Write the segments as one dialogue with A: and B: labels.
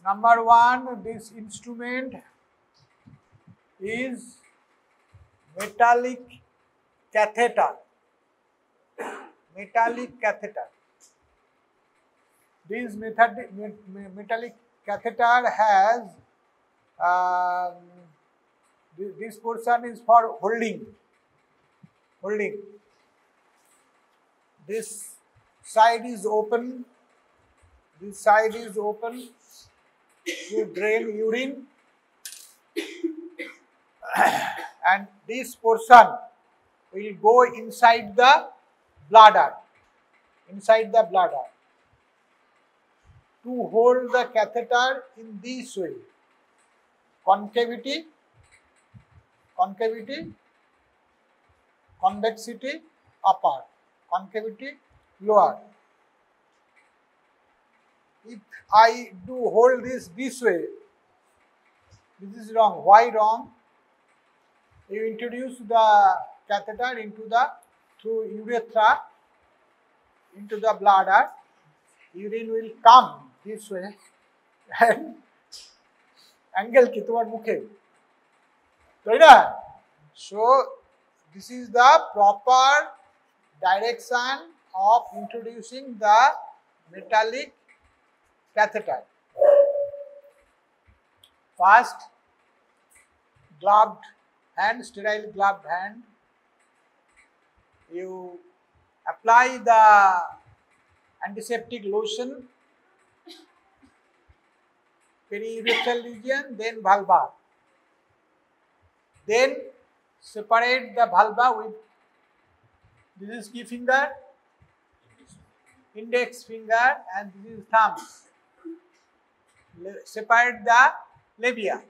A: Number one, this instrument is metallic catheter. Metallic catheter. This metallic catheter has this portion is for holding. This side is open. This side is open to drain urine, and this portion will go inside the bladder. To hold the catheter in this way. Concavity, convexity upper, concavity lower. If I do hold this way, this is wrong. Why wrong? You introduce the catheter through urethra into the bladder. Urine will come this way and angle ki tomar mukhe. So this is the proper direction of introducing the metallic catheter. First, sterile gloved hand. You apply the antiseptic lotion, periurethral region, then vulva. Then separate the vulva with, this is key finger, index finger, and this is thumb. Separate the labia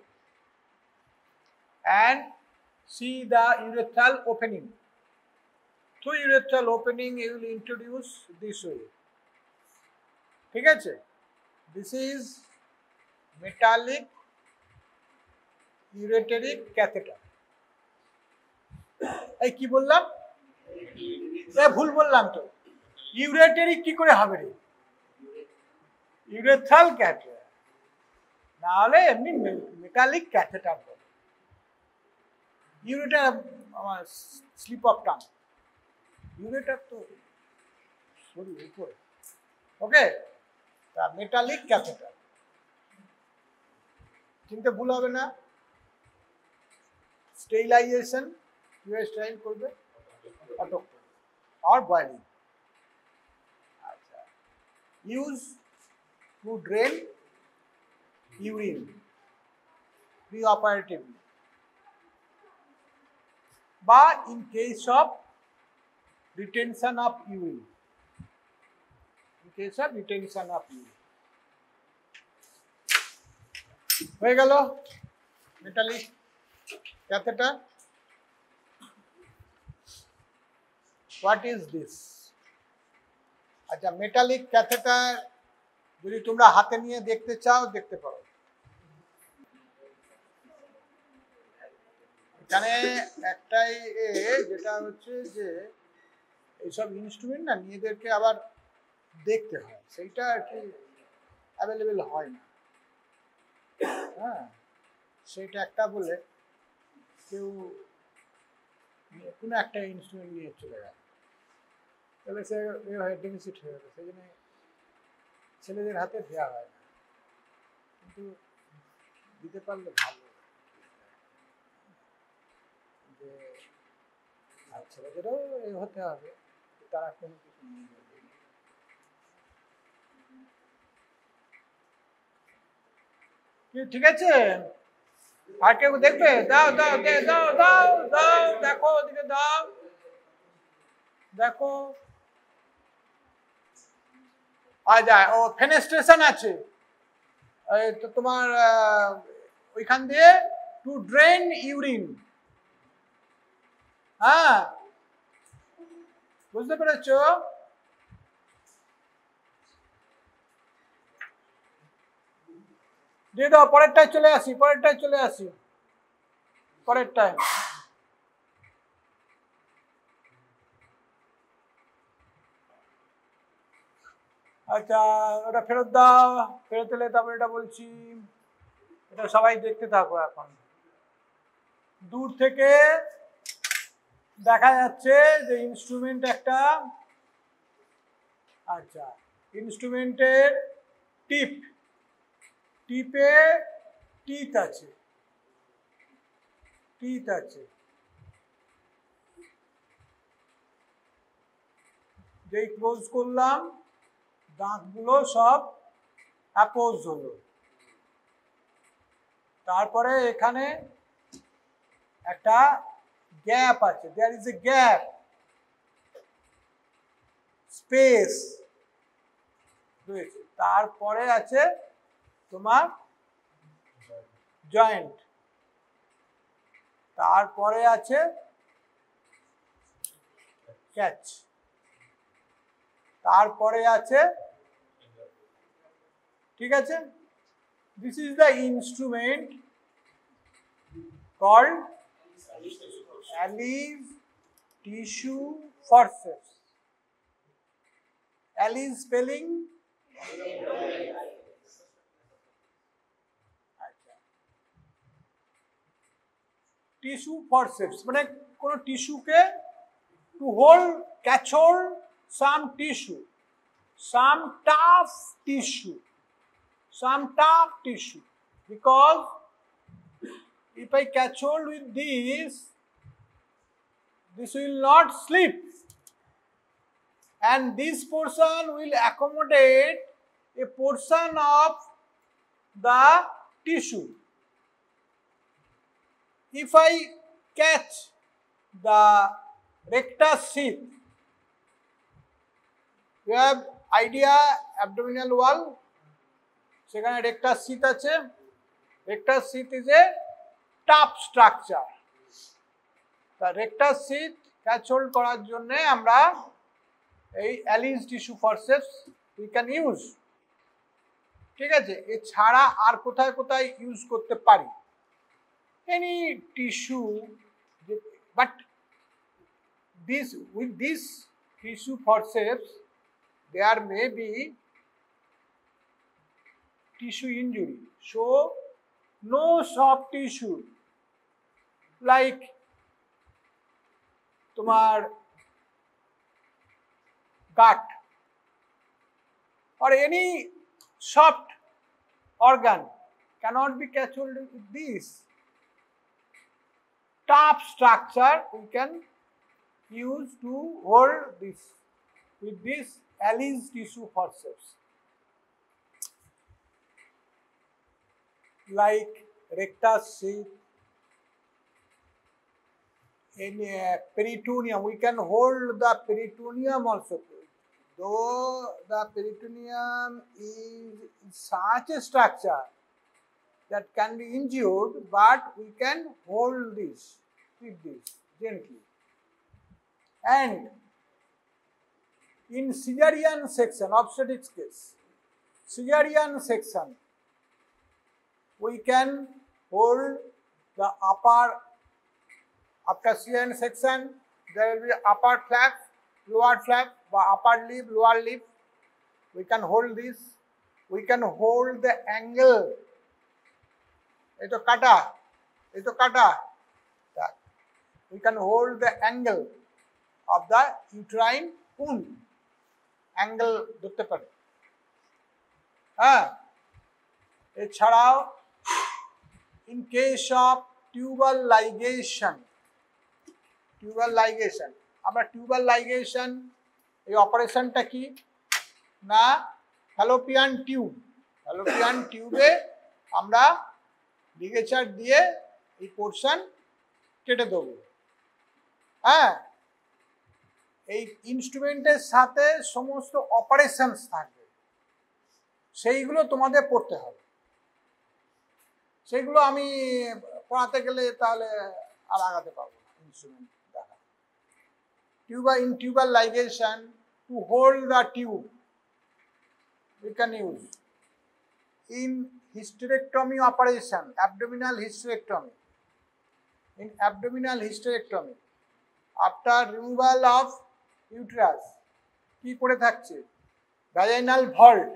A: and see the urethral opening. Through urethral opening, you will introduce this way. This is metallic ureteric catheter. এই কি বললাম? ভুল বললাম তো। ইউরেটেরিক কি করে হবে রে? ইউরেথ্রাল ক্যাথেটার, না হলে এমনি মেটালিক ক্যাথেটার বলে। ইউরেটার আমার স্লিপ অফ টাং। ইউরেটার তো শরীর উপরে। ওকে, তা মেটালিক ক্যাথেটার চিনতে ভুল হবে না। স্টেরিলাইজেশন কিভাবে স্টেরাইল করবে? Autoclave or boiling. Use to drain urine preoperatively. But in case of retention of urine. হয়ে গেল metallic catheter. What is this? আচ্ছা, মেটালিক ক্যাথেটার যদি তোমরা হাতে নিয়ে দেখতে চাও দেখতে পারো। এখানে একটাই যেটা হচ্ছে যে এইসব ইনস্ট্রুমেন্ট না নিজেদেরকে আবার দেখতে হয়, সেইটা আর কি অ্যাভেলেবেল হয় না। হ্যাঁ, সেইটা একটা বলে কেউ কোনো একটা ইনস্ট্রুমেন্ট নিয়ে চলে যায়, তাহলে সে ডেফিসিট হয়ে যাবে। সেই জন্য ছেলেদের হাতে দেওয়া হয় না, কিন্তু দিতে পারলে ভালো। যে আর ছেলেদেরও হতে হবে, তারা কোনো কিছু নিয়ে যাবে। ঠিক আছে, আর কেউ দেখবে? দাও দাও দাও দাও দাও, দেখো ওদিকে দাও, দেখো। ও ফেনেস্ট্রেশন আছে তো তোমার ওইখান দিয়ে টু ড্রেন ইউরিন। হ্যাঁ, বুঝতে পেরেছ? দিয়ে দাও, পরেরটায় চলে আসি। পরেরটায় আচ্ছা ওটা ফেরত দাও, ফেরত এলে তারপরে এটা বলছি, এটা সবাই দেখতে থাকো। এখন দূর থেকে দেখা যাচ্ছে যে ইনস্ট্রুমেন্ট একটা, আচ্ছা ইনস্ট্রুমেন্টের টিপে টিথ আছে, যেই ক্লোজ করলাম দাঁতগুলো সব অ্যাপোজ হলো। তারপরে এখানে একটা গ্যাপ আছে, there is a gap, space রয়েছে। তারপরে আছে তোমার জয়েন্ট, তারপরে আছে ক্যাচ, তারপরে আছে, ঠিক আছে। This is the instrument called Allis tissue forceps. Allis spelling tissue forceps মানে কোন টিস্যুকে to hold, catch hold some tissue, some tough tissue, because if I catch hold with this will not slip, and this portion will accommodate a portion of the tissue. If I catch the rectus sheath, you have idea abdominal wall, সেখানে rectus sheath আছে। rectus sheath is a tough structure. The rectus sheath catch hold করার জন্য আমরা এই alive tissue forceps we can use, ঠিক আছে। এছাড়া আর কোথায় কোথায় ইউজ করতে পারি? any tissue, but with this tissue forceps there may be tissue injury, so no soft tissue like তোমার gut or any soft organ cannot be catch hold with this tough structure. We can use to hold this with this Allis tissue forceps, like rectus sheath, in peritoneum. We can hold the peritoneum also, though the peritoneum is such a structure that can be injured, but we can hold this with this gently. And in cesarean section, obstetrics case, cesarean section, we can hold the upper, after cesarean section there will be upper flap, lower flap, upper lip, lower lip. We can hold this. We can hold the angle. We can hold the angle of the uterine wound. Angle ধরতে পারে। এছাড়াও in case of tubal ligation, আমরা tubal ligation, এই অপারেশনটা কি না, Fallopian টিউবে আমরা লিগেচার দিয়ে এই পোর্শন কেটে দেবো। এই ইনস্ট্রুমেন্টের সাথে সমস্ত অপারেশনস থাকবে, সেইগুলো তোমাদের পড়তে হবে। সেইগুলো আমি পড়াতে গেলে তাহলে আর আগাতে পারবো না। ইনস্ট্রুমেন্ট দেখা, tubal ligation to hold the tube we can use. In hysterectomy operation, abdominal hysterectomy, after removal of uterus, কি পড়ে থাকছে? ভ্যাজাইনাল ভল্ট,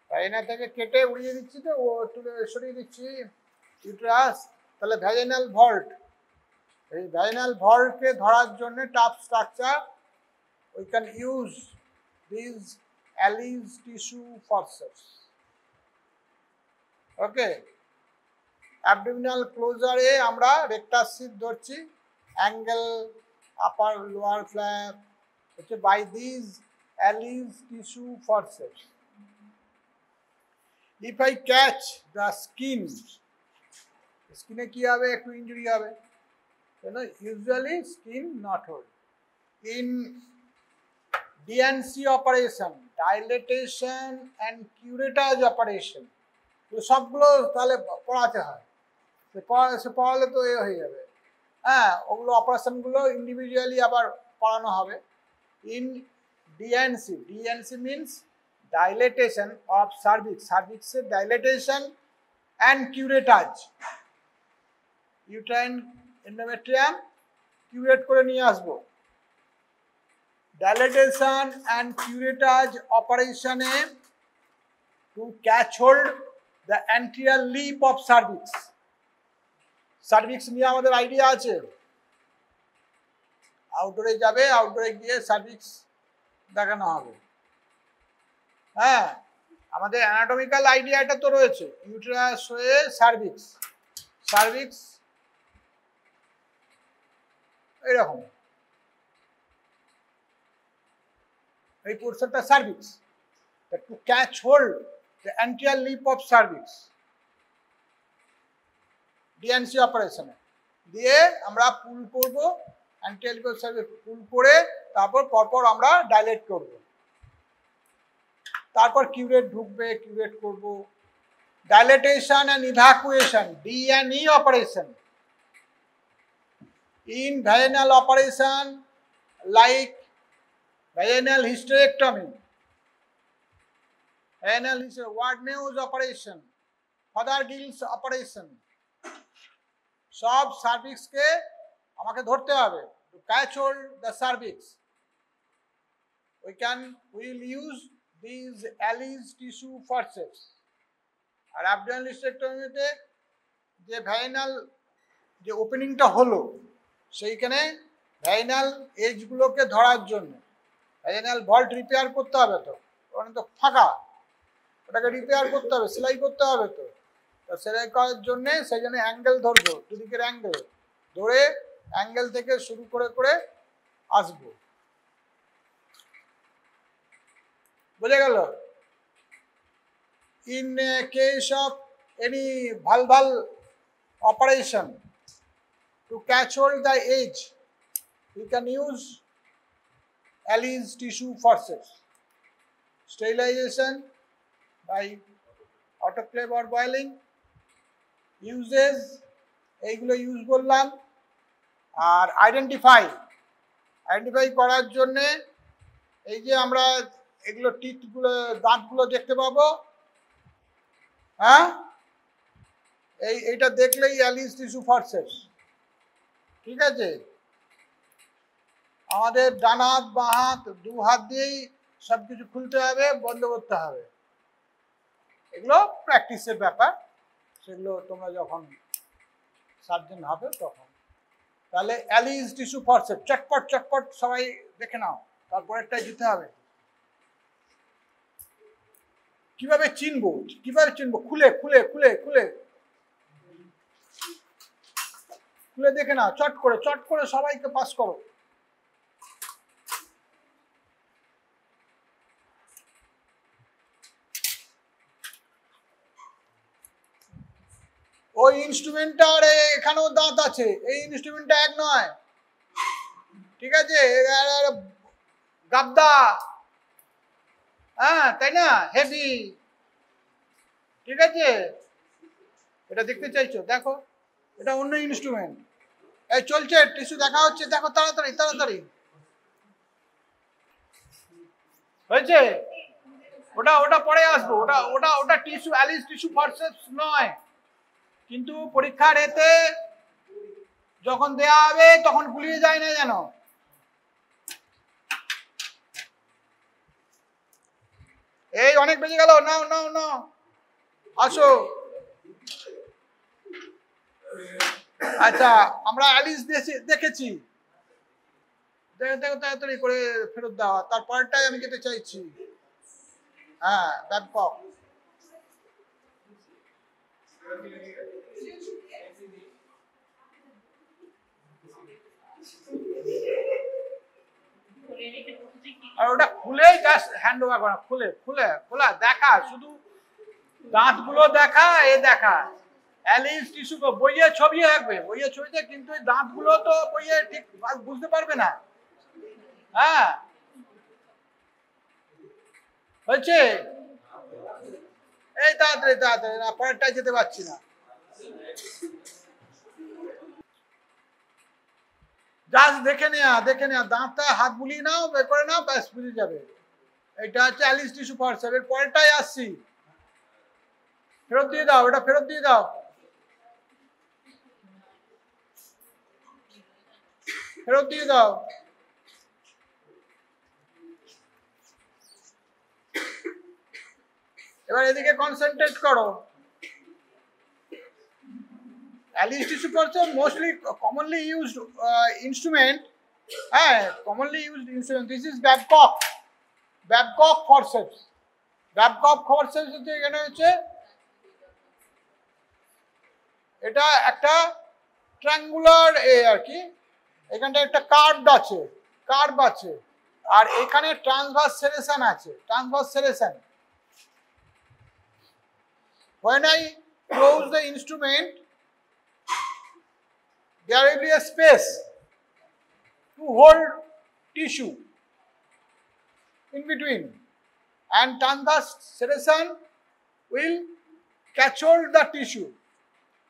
A: ভ্যাজাইনা থেকে কেটে উড়িয়ে দিচ্ছি তো, ও তুলে সরিয়ে দিচ্ছি ইউটেরাস, তাহলে ভ্যাজাইনাল ভল্ট। এই ভ্যাজাইনাল ভল্টকে ধরার জন্য tough structure, we can use these Allis tissue forceps. Okay, abdominal ক্লোজারে আমরা রেক্টাস সিট ধরছি, অ্যাঙ্গেল আপার লোয়ার ফ্ল্যাপ হচ্ছে by this Allis tissue forceps. If I catch the skin, স্কিনে কি হবে, একটু ইনজুরি হবে, usually skin not hold. In DNC operation, dilatation and curettage operation, তো সবগুলো তাহলে পড়াতে হয়, সে পড়ালে তো এ হয়ে যাবে। হ্যাঁ, ওগুলো অপারেশনগুলো ইন্ডিভিজুয়ালি আবার পড়ানো হবে। In DNC, DNC means dilatation of cervix, cervixের dilatation and curettage, uterine endometrium curate করে নিয়ে আসবো। dilatation and curettage operation to catch hold the anterior lip of cervix. cervix নিয়ে আমাদের আইডিয়া আছে, আউটডোরে যাবে, আউটডোরে গিয়ে সার্ভিক্স দেখানো হবে। হ্যাঁ, আমাদের অ্যানাটমিক্যাল আইডিয়াটা তো রয়েছে, ইউটেরাস হয়ে সার্ভিক্স, সার্ভিক্স এরকম, এই পোর্শনটা cervix, to catch hold the anterior lip of cervix D and C অপারেশনে দিয়ে আমরা পুল করব, anterior lip of cervix pull করে তারপর পরপর আমরা ডাইলেট করব, তারপর কিউরেট ঢুকবে, কিউরেট করব। ডাইলেটেশন অ্যান্ড ইভাকুয়েশন, ডি&ই operation. In vaginal operation like vaginal hysterectomy, vaginal Wardnew's operation, Fothergill's operation, সব সার্ভিক্সকে আমাকে ধরতে হবে, to catch hold the cervix. We will use these Allis tissue forceps. R abdominal hysterectomy-তে যে vaginal যে ওপেনিংটা হলো সেইখানে ভ্যাজিনাল এজগুলোকে ধরার জন্য ভ্যাজিনাল ভল্ট রিপেয়ার করতে হবে, তো ওখানে তো ফাঁকা, ওটাকে রিপেয়ার করতে হবে, সেলাই করতে হবে, তো সেলাই করার জন্যে সেই জন্য অ্যাঙ্গেল ধরবো, দুদিকের অ্যাঙ্গেল ধরে অ্যাঙ্গেল থেকে শুরু করে করে আসবো। বুঝে গেল? In case of any valval operation to catch hold the edge, we can use Allis tissue forceps. Sterilization by autoclave or boiling, uses এইগুলো ইউজ করলাম। আর আইডেন্টিফাই করার জন্যে এই যে আমরা এগুলো টিথগুলো, দাঁতগুলো দেখতে পাবো, হ্যাঁ, এইটা দেখলেই Allis tissue forceps। ঠিক আছে, আমাদের ডান হাত বাঁ হাত দু হাত দিয়েই সবকিছু খুলতে হবে, বন্ধ করতে হবে, এগুলো প্র্যাকটিসের ব্যাপার, সেগুলো তোমরা যখন সার্জন হবে তখন। তাহলে Allis tissue forceps চটপট চটপট সবাই দেখে নাও, তারপরেরটা দিতে হবে। কিভাবে চিনবো, কিভাবে চিনবো? খুলে খুলে খুলে খুলে খুলে দেখে নাও, চট করে সবাইকে পাস করো। ওই ইনস্ট্রুমেন্টটার এখানেও দাঁত আছে, এই ইনস্ট্রুমেন্টটা এক নয়, ঠিক আছে, গাবদা, হ্যাঁ তাই না, হেভি, ঠিক আছে। এটা দেখতে চাইছো, দেখো, এটা অন্য ইনস্ট্রুমেন্ট। এই চলছে, টিস্যু দেখা হচ্ছে, দেখো, তাড়াতাড়ি তাড়াতাড়ি হয়েছে। ওটা পরে আসবো, ওটা টিস্যু, Allis tissue forceps নয়, কিন্তু পরীক্ষার এতে যখন দেয়া হবে তখন ভুলিয়ে যায় না যেন। এই অনেক বেজে গেল, নাও নাও নাও, আসো। আচ্ছা, আমরা অ্যালিস দেখেছি, তাড়াতাড়ি করে ফেরত দেওয়া, তারপরটাই আমি যেতে চাইছি। হ্যাঁ, ব্যাবকক। আর ওটা খুলে জাস্ট হ্যান্ড ওভার করা, খোলা দেখা, শুধু দাঁতগুলো দেখা, দেখা অ্যালিস টিস্যু বইয়ে ছবি থাকবে, বইয়ে ছবিতে, কিন্তু এই দাঁতগুলো তো বইয়ে ঠিক বুঝতে পারবে না। হ্যাঁ, হয়েছে। এই তাড়াতাড়ি তাড়াতাড়ি, না পরেরটাই যেতে পারছি না। জাস্ট দেখে নেয়া, দাঁতটা হাত বুলিয়ে নাও, বের করে নাও, ব্যাস বুঝে যাবে। এটা হচ্ছে অ্যালিস টিস্যু ফরসেপ। এর পরেরটাই আসছি, ফেরত দিয়ে দাও, এটা ফেরত দিয়ে দাও, ফেরত দিয়ে দাও। এবার এদিকে কনসেন্ট্রেট করো। Allis tissue forcep mostly commonly used instrument. হ্যাঁ, commonly used instrument. This is Babcock forceps. Babcock forceps হচ্ছে, এখানে হচ্ছে এটা একটা ট্রায়াঙ্গুলার আর কি, এখানটা একটা কার্ভ আছে, আর এখানে ট্রান্সভার্স সেরেশন আছে, transverse সেরেশন। When I close the instrument, there will be a space to hold tissue in between, and transverse serration will catch hold the tissue.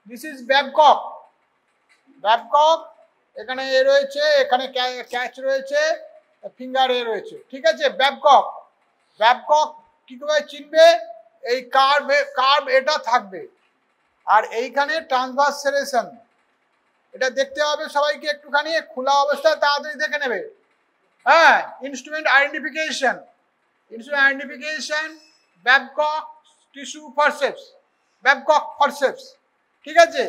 A: This is Babcock. এখানে এ রয়েছে, এখানে ক্যাচ রয়েছে, ফিঙ্গার এ রয়েছে, ঠিক আছে। ব্যাবকক কি করে চিনবে? এই কার্ভ এটা থাকবে, আর এইখানে ট্রান্সভার্স সেরেশন, এটা দেখতে হবে সবাইকে একটুখানি, খোলা অবস্থায় তাড়াতাড়ি দেখে নেবে। হ্যাঁ, instrument identification, Babcock tissue forceps, Babcock forceps, ঠিক আছে।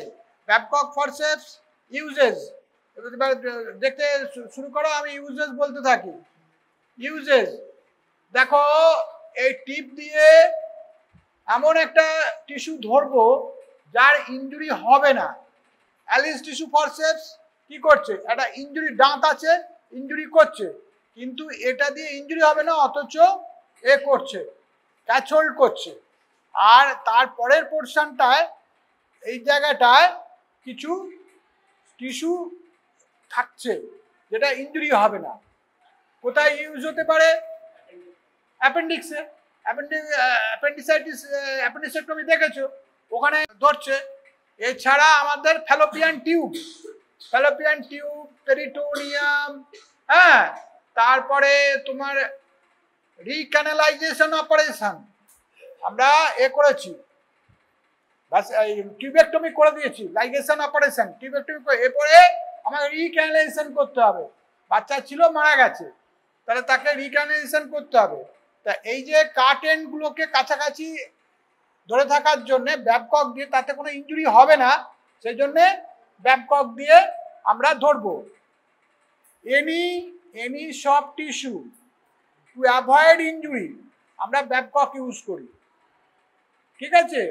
A: ব্যাবকক ফরসেপস ইউজেস, দেখতে শুরু করো, আমি ইউজেস বলতে থাকি। ইউজেস, দেখো এই টিপ দিয়ে এমন একটা টিস্যু ধরবো যার ইনজুরি হবে না। অ্যালিস টিস্যু ফরসেপস কি করছে? একটা ইনজুরি দাঁত আছে, ইনজুরি করছে, কিন্তু এটা দিয়ে ইনজুরি হবে না, অথচ এ করছে, ক্যাচ হোল্ড করছে। আর তারপরের পোর্শনটায়, এই জায়গাটায় কিছু টিস্যু থাকছে যেটা ইনজুরি হবে না। কোথায় ইউজ হতে পারে? অ্যাপেন্ডিক্সে, অ্যাপেন্ডিসাইটেক্টমি দেখেছো, ওখানে ধরছে। এছাড়া আমাদের ফ্যালোপিয়ান টিউব, পেরিটোনিয়াম, হ্যাঁ, তারপরে তোমার রিক্যানালাইজেশন অপারেশন আমরা করেছি, টিউবেক্টমি করে দিয়েছি, লাইগেশন অপারেশন, টিউবেক্টমি করে, এরপরে আমাকে রিক্যানালাইজেশন করতে হবে। বাচ্চা ছিল, মারা গেছে, তাহলে তাকে রিক্যানালাইজেশন করতে হবে। তা এই যে কার্টেন গুলোকে কাছাকাছি ধরে থাকার জন্য ব্যাবকক দিয়ে, তাতে কোনো ইনজুরি হবে না, সেই জন্যে ব্যাবকক দিয়ে আমরা ধরবো। Any soft tissue to avoid injury আমরা ব্যাবকক ইউজ করি, ঠিক আছে।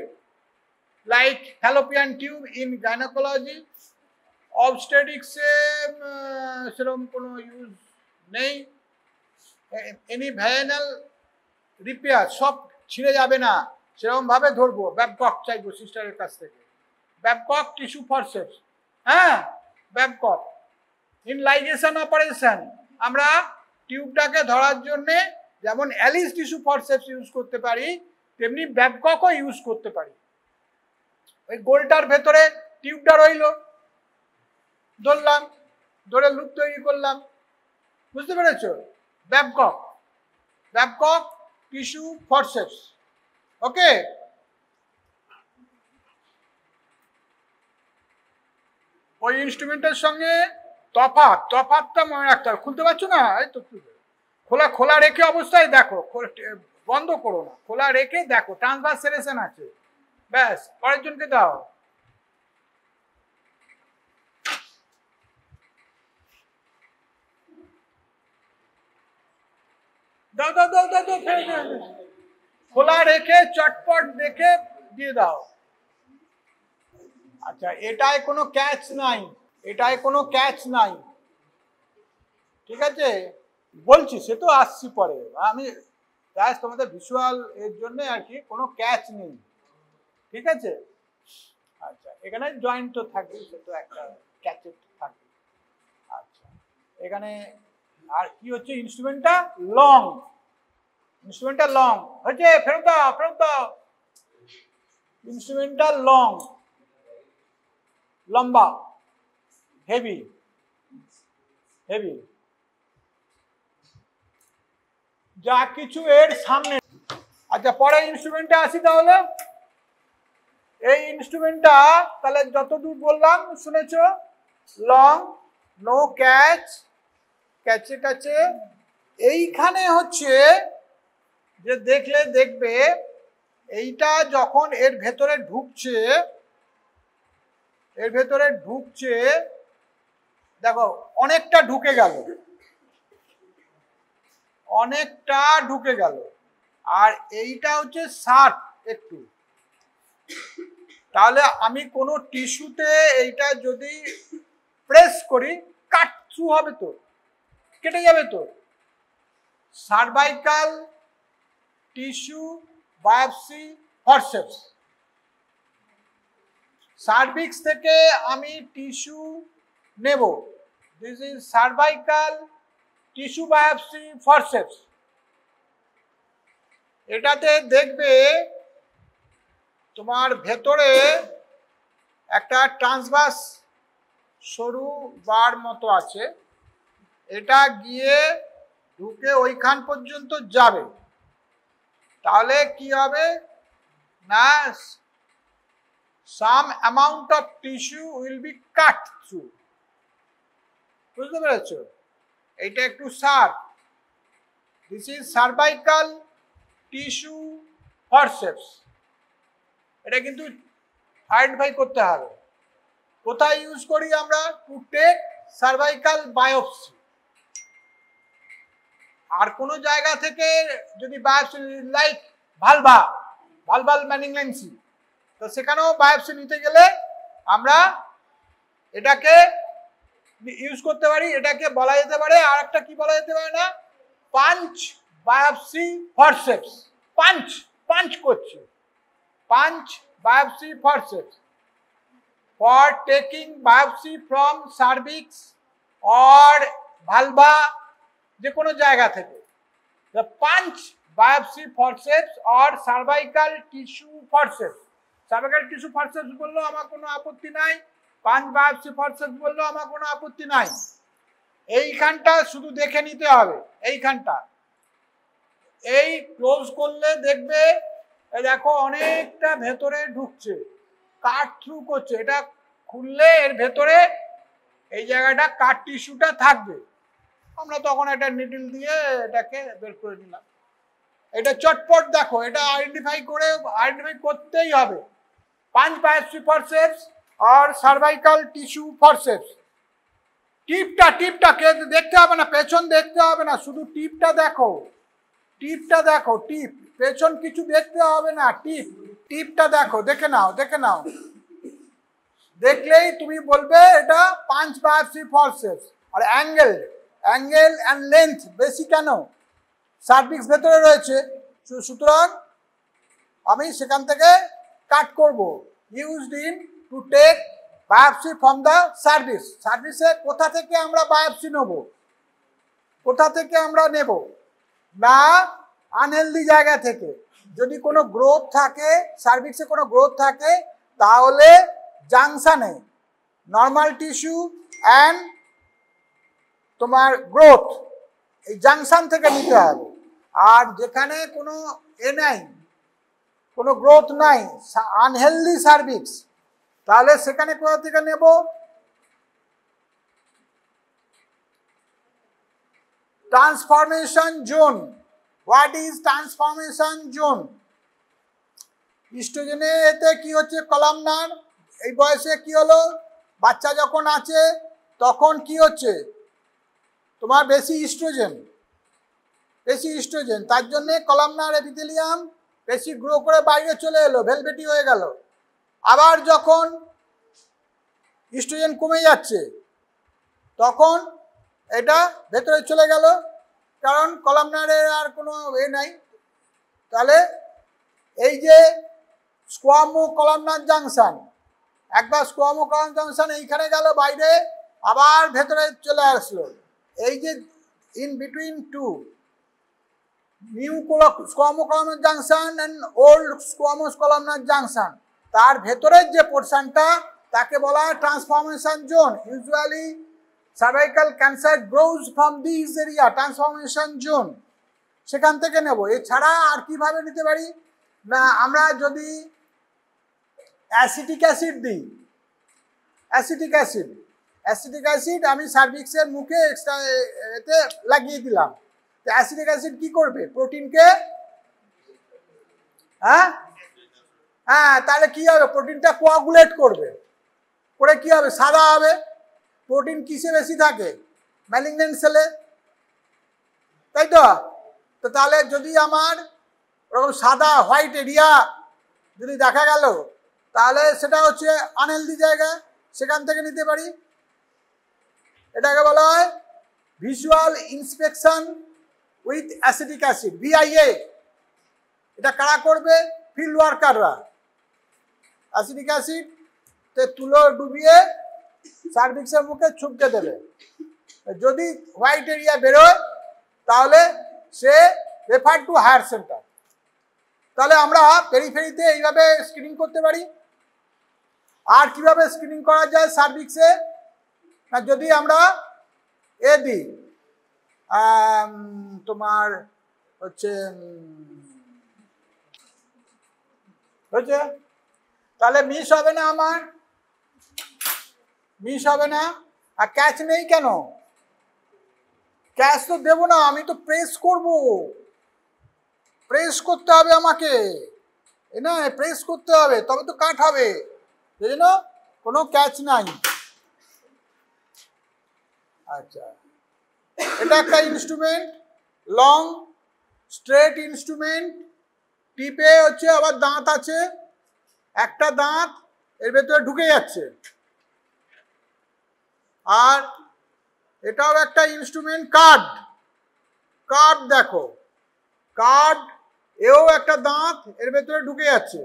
A: Like fallopian tube in gynaecology, অবস্টেটিক্সে সেরকম কোনো ইউজ নেই। এনি ভ্যাজাইনাল রিপেয়ার, সব ছিঁড়ে যাবে না, সেরকম ভাবে ধরবো। ব্যাবকক চাইবো সিস্টারের কাছ থেকে, ব্যাবকক টিস্যু ফরসেপস। হ্যাঁ, ব্যাবকক। ইন লাইগেশন অপারেশন আমরা টিউবটাকে ধরার জন্য যেমন অ্যালিস টিস্যু ফরসেপস ইউজ করতে পারি, তেমনি ব্যাবককও ইউজ করতে পারি। ওই গোলটার ভেতরে টিউবটা রইল, ধরলাম, ধরে লুপ তৈরি করলাম, বুঝতে পেরেছো? ব্যাবকক টিস্যু ফরসেপস, ওকে। ওই ইনস্ট্রুমেন্টের সঙ্গে তফাৎটা মনে রাখতে হবে। খুলতে পারছো না? এই তো খোলা রেখে অবস্থায় দেখো, বন্ধ করো না, খোলা রেখে দেখো ট্রান্সভার্স সেরেশন আছে, ব্যাস পরের জনকে দাও। দাও দাও দাও দাও দাও, খোলা রেখে চটপট দেখে দিয়ে দাও। আচ্ছা, এটায় কোনো ক্যাচ নাই, এটায় কোনো ক্যাচ নাই, ঠিক আছে? বলছি, সে তো আসছি পরে, আমি জাস্ট তোমাদের ভিজুয়াল এর জন্য আর কি, কোনো ক্যাচ নেই, ঠিক আছে? আচ্ছা, এখানে জয়েন্ট তো থাকবে, সে তো একটা ক্যাচেট থাকবে। আচ্ছা, এখানে আর কি হচ্ছে, ইনস্ট্রুমেন্টটা লং, ইনস্ট্রুমেন্টটা লং হচ্ছে, ফেরত দাও ফেরত দাও, ইনস্ট্রুমেন্টটা লং, লম্বা, হেভি, হেভি, যা কিছু এর সামনে। আচ্ছা, পরে ইনস্ট্রুমেন্টটা আসি তাহলে। এই ইনস্ট্রুমেন্টটা তাহলে যতদূর বললাম শুনেছো, লং, নো ক্যাচ, ক্যাচে কাছে। এইখানে হচ্ছে যে দেখলে দেখবে এইটা যখন এর ভেতরে ঢুকছে, এর ভেতরে ঢুকছে, দেখো অনেকটা ঢুকে গেল, অনেকটা ঢুকে গেল, আর এইটা হচ্ছে শার্প একটু। তাহলে আমি কোনো টিস্যুতে এইটা যদি প্রেস করি, কাট থ্রু হবে তো, কেটে যাবে তো। Cervical tissue biopsy forceps, cervix থেকে আমি টিস্যু নেব, this is cervical tissue biopsy forceps. এটাতে দেখবে তোমার ভেতরে একটা ট্রান্সভার্স সরু বার মতো আছে, এটা গিয়ে ঢুকে ওইখান পর্যন্ত যাবে। তাহলে কি হবে না, some amount of tissue will be cut through, বুঝতে পেরেছো? এটা একটু sharp, this is cervical tissue forceps. এটা কিন্তু আইডেন্টিফাই করতে হবে। কোথায় ইউজ করি আমরা? To take cervical biopsy. আর কোন জায়গা থেকে যদি biopsy, like vulva, vulval malignancy, তো সেখানেও বায়োপসি নিতে গেলে আমরা এটাকে ইউজ করতে পারি। এটাকে বলা যেতে পারে, আর একটা কি বলা যেতে পারে না, punch biopsy forceps. Punch, punch করছে, punch biopsy forceps for taking biopsy from cervix or vulva, যে কোনো জায়গা থেকে। The punch biopsy forceps or cervical tissue forceps, cervical tissue forceps বললেও আমার কোনো আপত্তি নাই, punch biopsy forceps বললেও আমার কোনো আপত্তি নাই। এইখানটা শুধু দেখে নিতে হবে, এইখানটা এই ক্লোজ করলে দেখবে দেখো অনেকটা ভেতরে ঢুকছে, কাট থ্রু করছে। এটা খুললে এর ভেতরে এই জায়গাটা কাট টিস্যুটা থাকবে, আমরা তখন একটা নিডল দিয়ে এটাকে বের করে নিলাম। এটা চটপট দেখো, এটা আইডেন্টিফাই করতেই হবে, পাঞ্চ বায়োপসি ফরসেপস আর সার্ভাইকাল টিস্যু ফরসেপস। টিপটা দেখতে হবে না, পেছন দেখতে হবে না, শুধু টিপটা দেখো, টিপটা দেখো, টিপ, পেছন কিছু দেখতে হবে না, টিপটা দেখো, দেখে নাও, দেখে নাও, দেখলেই তুমি বলবে এটা পাঞ্চ বায়োপসি ফরসেপস। আর অ্যাঙ্গেল অ্যান্ড লেন্থ বেশি কেন? সার্ভিক্স ভেতরে রয়েছে, সুতরাং আমি সেখান থেকে কাট করব। Used in to take biopsy from the cervix. সার্ভিক্সে কোথা থেকে আমরা বায়োপসি নেব? কোথা থেকে আমরা নেব না, আনহেলদি জায়গা থেকে। যদি কোনো গ্রোথ থাকে, সার্ভিক্সে কোনো গ্রোথ থাকে, তাহলে জাংশনে নর্মাল টিস্যু অ্যান্ড তোমার গ্রোথ, এই জাংশন থেকে নিতে হবে। আর যেখানে কোনো নাই, কোনো গ্রোথ নাই, আনহেলদি সার্ভিক্স, তাহলে সেখানে কোথা থেকে নেব? Transformation zone, what is transformation zone? ইস্ট্রোজেনে এতে কি হচ্ছে, কলামনার এই বয়সে কি হলো, বাচ্চা যখন আছে তখন কি হচ্ছে, তোমার বেশি ইস্ট্রোজেন, তার জন্য কলামনার এপিথেলিয়াম বেশি গ্রো করে বাইরে চলে এলো, ভেলভেটি হয়ে গেল। আবার যখন ইস্ট্রোজেন কমে যাচ্ছে তখন এটা ভেতরে চলে গেল, কারণ কলামনারের আর কোনো নাই। তাহলে এই যে স্কোয়ামো কলামনার জাংশন, একবার স্কোয়ামো কলামনার জাংশন এইখানে গেল বাইরে, আবার ভেতরে চলে আসলো। এই যে in between two new squamo columnar junction and old squamous columnar junction, তার ভেতরের যে পোর্শনটা তাকে বলা হয় transformation zone. Usually cervical cancer grows from this area, transformation zone, সেখান থেকে নেব। এছাড়া আর কিভাবে নিতে পারি না, আমরা যদি অ্যাসিটিক অ্যাসিড দিই, অ্যাসিটিক অ্যাসিড আমি সার্ভিক্সের মুখে এক্সট্রা এতে লাগিয়ে দিলাম, তো অ্যাসিটিক অ্যাসিড কি করবে, প্রোটিনকে, হ্যাঁ তাহলে কি হবে, প্রোটিনটা কোয়াগুলেট করবে, করে কি হবে, সাদা হবে। প্রোটিন কিসে বেশি থাকে, ম্যালিগন্যান্ট সেলে, তাই তো। তো তাহলে যদি আমার ওরকম সাদা হোয়াইট এরিয়া যদি দেখা গেল, তাহলে সেটা হচ্ছে আনহেলদি জায়গা, সেখান থেকে নিতে পারি। এটাকে বলা হয় visual inspection with acetic acid, VIA। এটা কারা করবে, ফিল্ড ওয়ার্কাররা। অ্যাসিটিক অ্যাসিড তে তুলো ডুবিয়ে সার্ভিক্সের মুখে ছুঁকে দেবে, যদি হোয়াইট এরিয়া বেরোয় তাহলে সে রেফার টু হায়ার সেন্টার। তাহলে আমরা পেরিফেরিতে এইভাবে স্ক্রিনিং করতে পারি। আর কিভাবে স্ক্রিনিং করা যায় সার্ভিক্সে, যদি আমরা দিই তোমার হচ্ছে তাহলে মিস হবে না, আমার মিস হবে না। আর ক্যাচ নেই কেন, ক্যাচ তো দেবো না, আমি তো প্রেস করব, প্রেস করতে হবে আমাকে, না প্রেস করতে হবে তবে তো কাট হবে, সেই জন্য কোনো ক্যাচ নাই। আচ্ছা, এটা একটা ইনস্ট্রুমেন্ট, লং স্ট্রেট ইনস্ট্রুমেন্ট, টিপে হচ্ছে আবার দাঁত আছে, একটা দাঁত এর ভেতরে ঢুকে যাচ্ছে। আর এটাও একটা ইনস্ট্রুমেন্ট, কার্ড দেখো, কার্ড এও একটা দাঁত এর ভেতরে ঢুকে যাচ্ছে,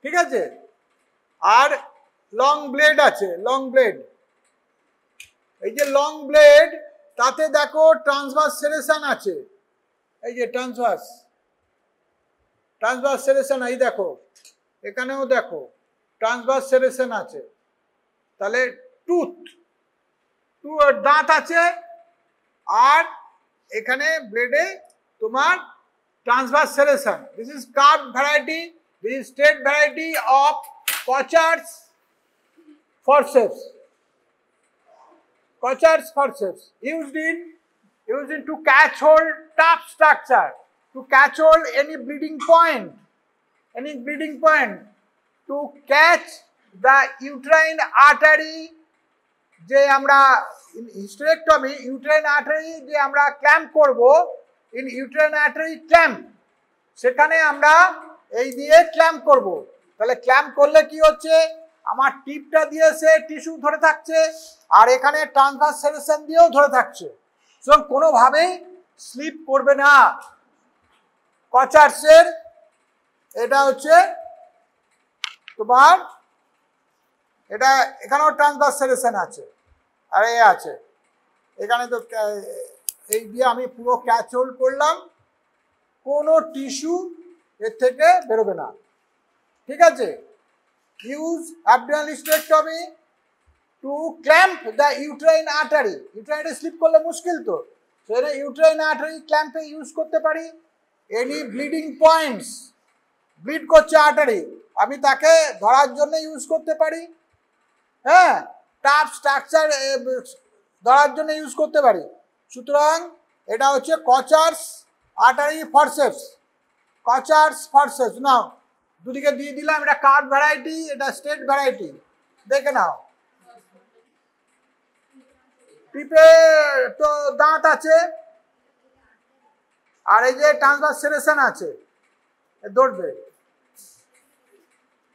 A: ঠিক আছে। আর লং ব্লেড আছে, লং ব্লেড, এই যে লং ব্লেড, তাতে দেখো ট্রান্সভার্স সেরেশন আছে, এই যে ট্রান্সভার্স সেরেশন, এই দেখো এখানেও দেখো ট্রান্সভার্স সেরেশন আছে। তাহলে দাঁত আছে, আর এখানে ব্লেডে তোমার transverse serration. This is curve variety, this is straight variety of Cochar's forceps. Cochar's forceps used to catch hold tough structure, to catch hold any bleeding point, to catch the uterine artery, যে আমরা hysterectomy uterine artery যে আমরা clamp করব, in uterine artery clamp, সেখানে আমরা এই দিয়ে clamp করব। তাহলে ক্ল্যাম্প করলে কি হচ্ছে, আমার টিপটা দিয়ে সে টিস্যু ধরে থাকছে, আর এখানে ট্রান্সভার্স সেরেশন দিয়েও ধরে থাকছে, সুতরাং কোনোভাবেই স্লিপ করবে না। কচার্সের এটা হচ্ছে তোমার, এটা এখানেও ট্রান্সভার্স সেরেশন আছে, আর এ আছে এখানে, তো এই দিয়ে আমি পুরো ক্যাচ হোল্ড করলাম, কোনো টিস্যু এর থেকে বেরোবে না, ঠিক আছে। Use abdominal hysterectomy to clamp the uterine artery, ইউটেরাইনে স্লিপ করলে মুশকিল, তো সেটা ইউটেরাইন আর্টারি ক্ল্যাম্পে ইউজ করতে পারি। এনি ব্লিডিং পয়েন্টস, ব্লিড করছে আর্টারি, আমি তাকে ধরার জন্য ইউজ করতে পারি, হ্যাঁ, টাফ স্ট্রাকচার ধরার জন্য ইউজ করতে পারি। সুতরাং এটা হচ্ছে কচার্স আর্টারি ফরসেপস, কচার্স ফরসেপস। নাও দুদিকে দিয়ে দিলাম, এটা কার্ভ ভ্যারাইটি, এটা স্ট্রেট ভ্যারাইটি, দেখে নাও। পিপে তো দাঁত আছে, আর এই যে ট্রান্সভার্সেশন আছে, ধরবে।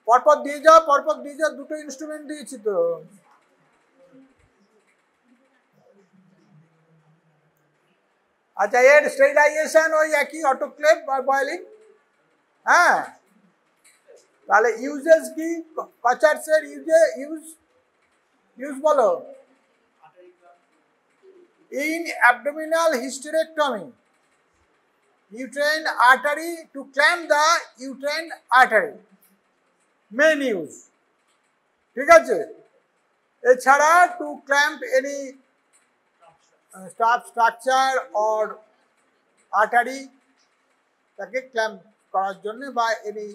A: পরপর দিয়ে যাও, পরপর দিয়ে যাও, দুটো ইনস্ট্রুমেন্ট দিয়েছি তো। আচ্ছা, এর স্টেরিলাইজেশন ওই একই, অটোক্লেভ বা বয়েলিং। হ্যাঁ, তাহলে ইউজেস কি? কচার্সের ইউজ বলো। In abdominal hysterectomy, uterine artery to clamp the uterine artery, main use, ঠিক আছে। এছাড়া to clamp any structure or artery, তাকে ক্ল্যাম্প করার জন্য, বা এনি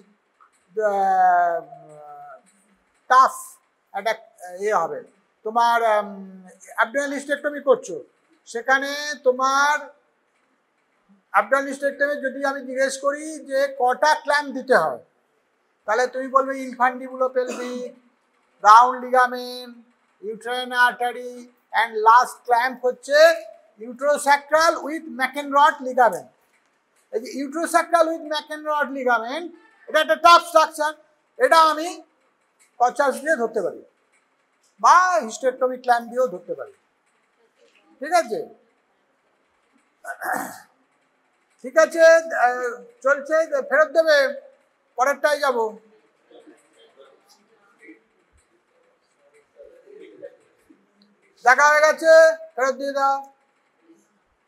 A: টাফ একটা হবে। তোমার অ্যাবডোমিনাল হিস্টেরেক্টমি করছো, সেখানে তোমার অ্যাবডোমিনাল হিস্টেরেক্টমি যদি আমি জিজ্ঞেস করি যে কটা ক্ল্যাম্প দিতে হয়, তাহলে তুমি বলবে infundibulopelvic, round ligament, uterine artery, and last clamp হচ্ছে ইউট্রোস্যাক্রাল উইথ ম্যাকেনরড লিগামেন্ট। এই যে ইউট্রোস্যাক্রাল উইথ ম্যাকেনরড লিগামেন্ট, এটা একটা টাফ স্ট্রাকচার, এটা আমি কচার্স দিয়ে ধরতে পারি, বা হিস্টেরেক্টমি ক্ল্যাম্প দিয়েও ধরতে পারি, ঠিক আছে। ঠিক আছে, চলছে, ফেরত দেবে, পরেরটাই যাব। দেখা হয়ে গেছে, ফেরত দিয়ে দাও।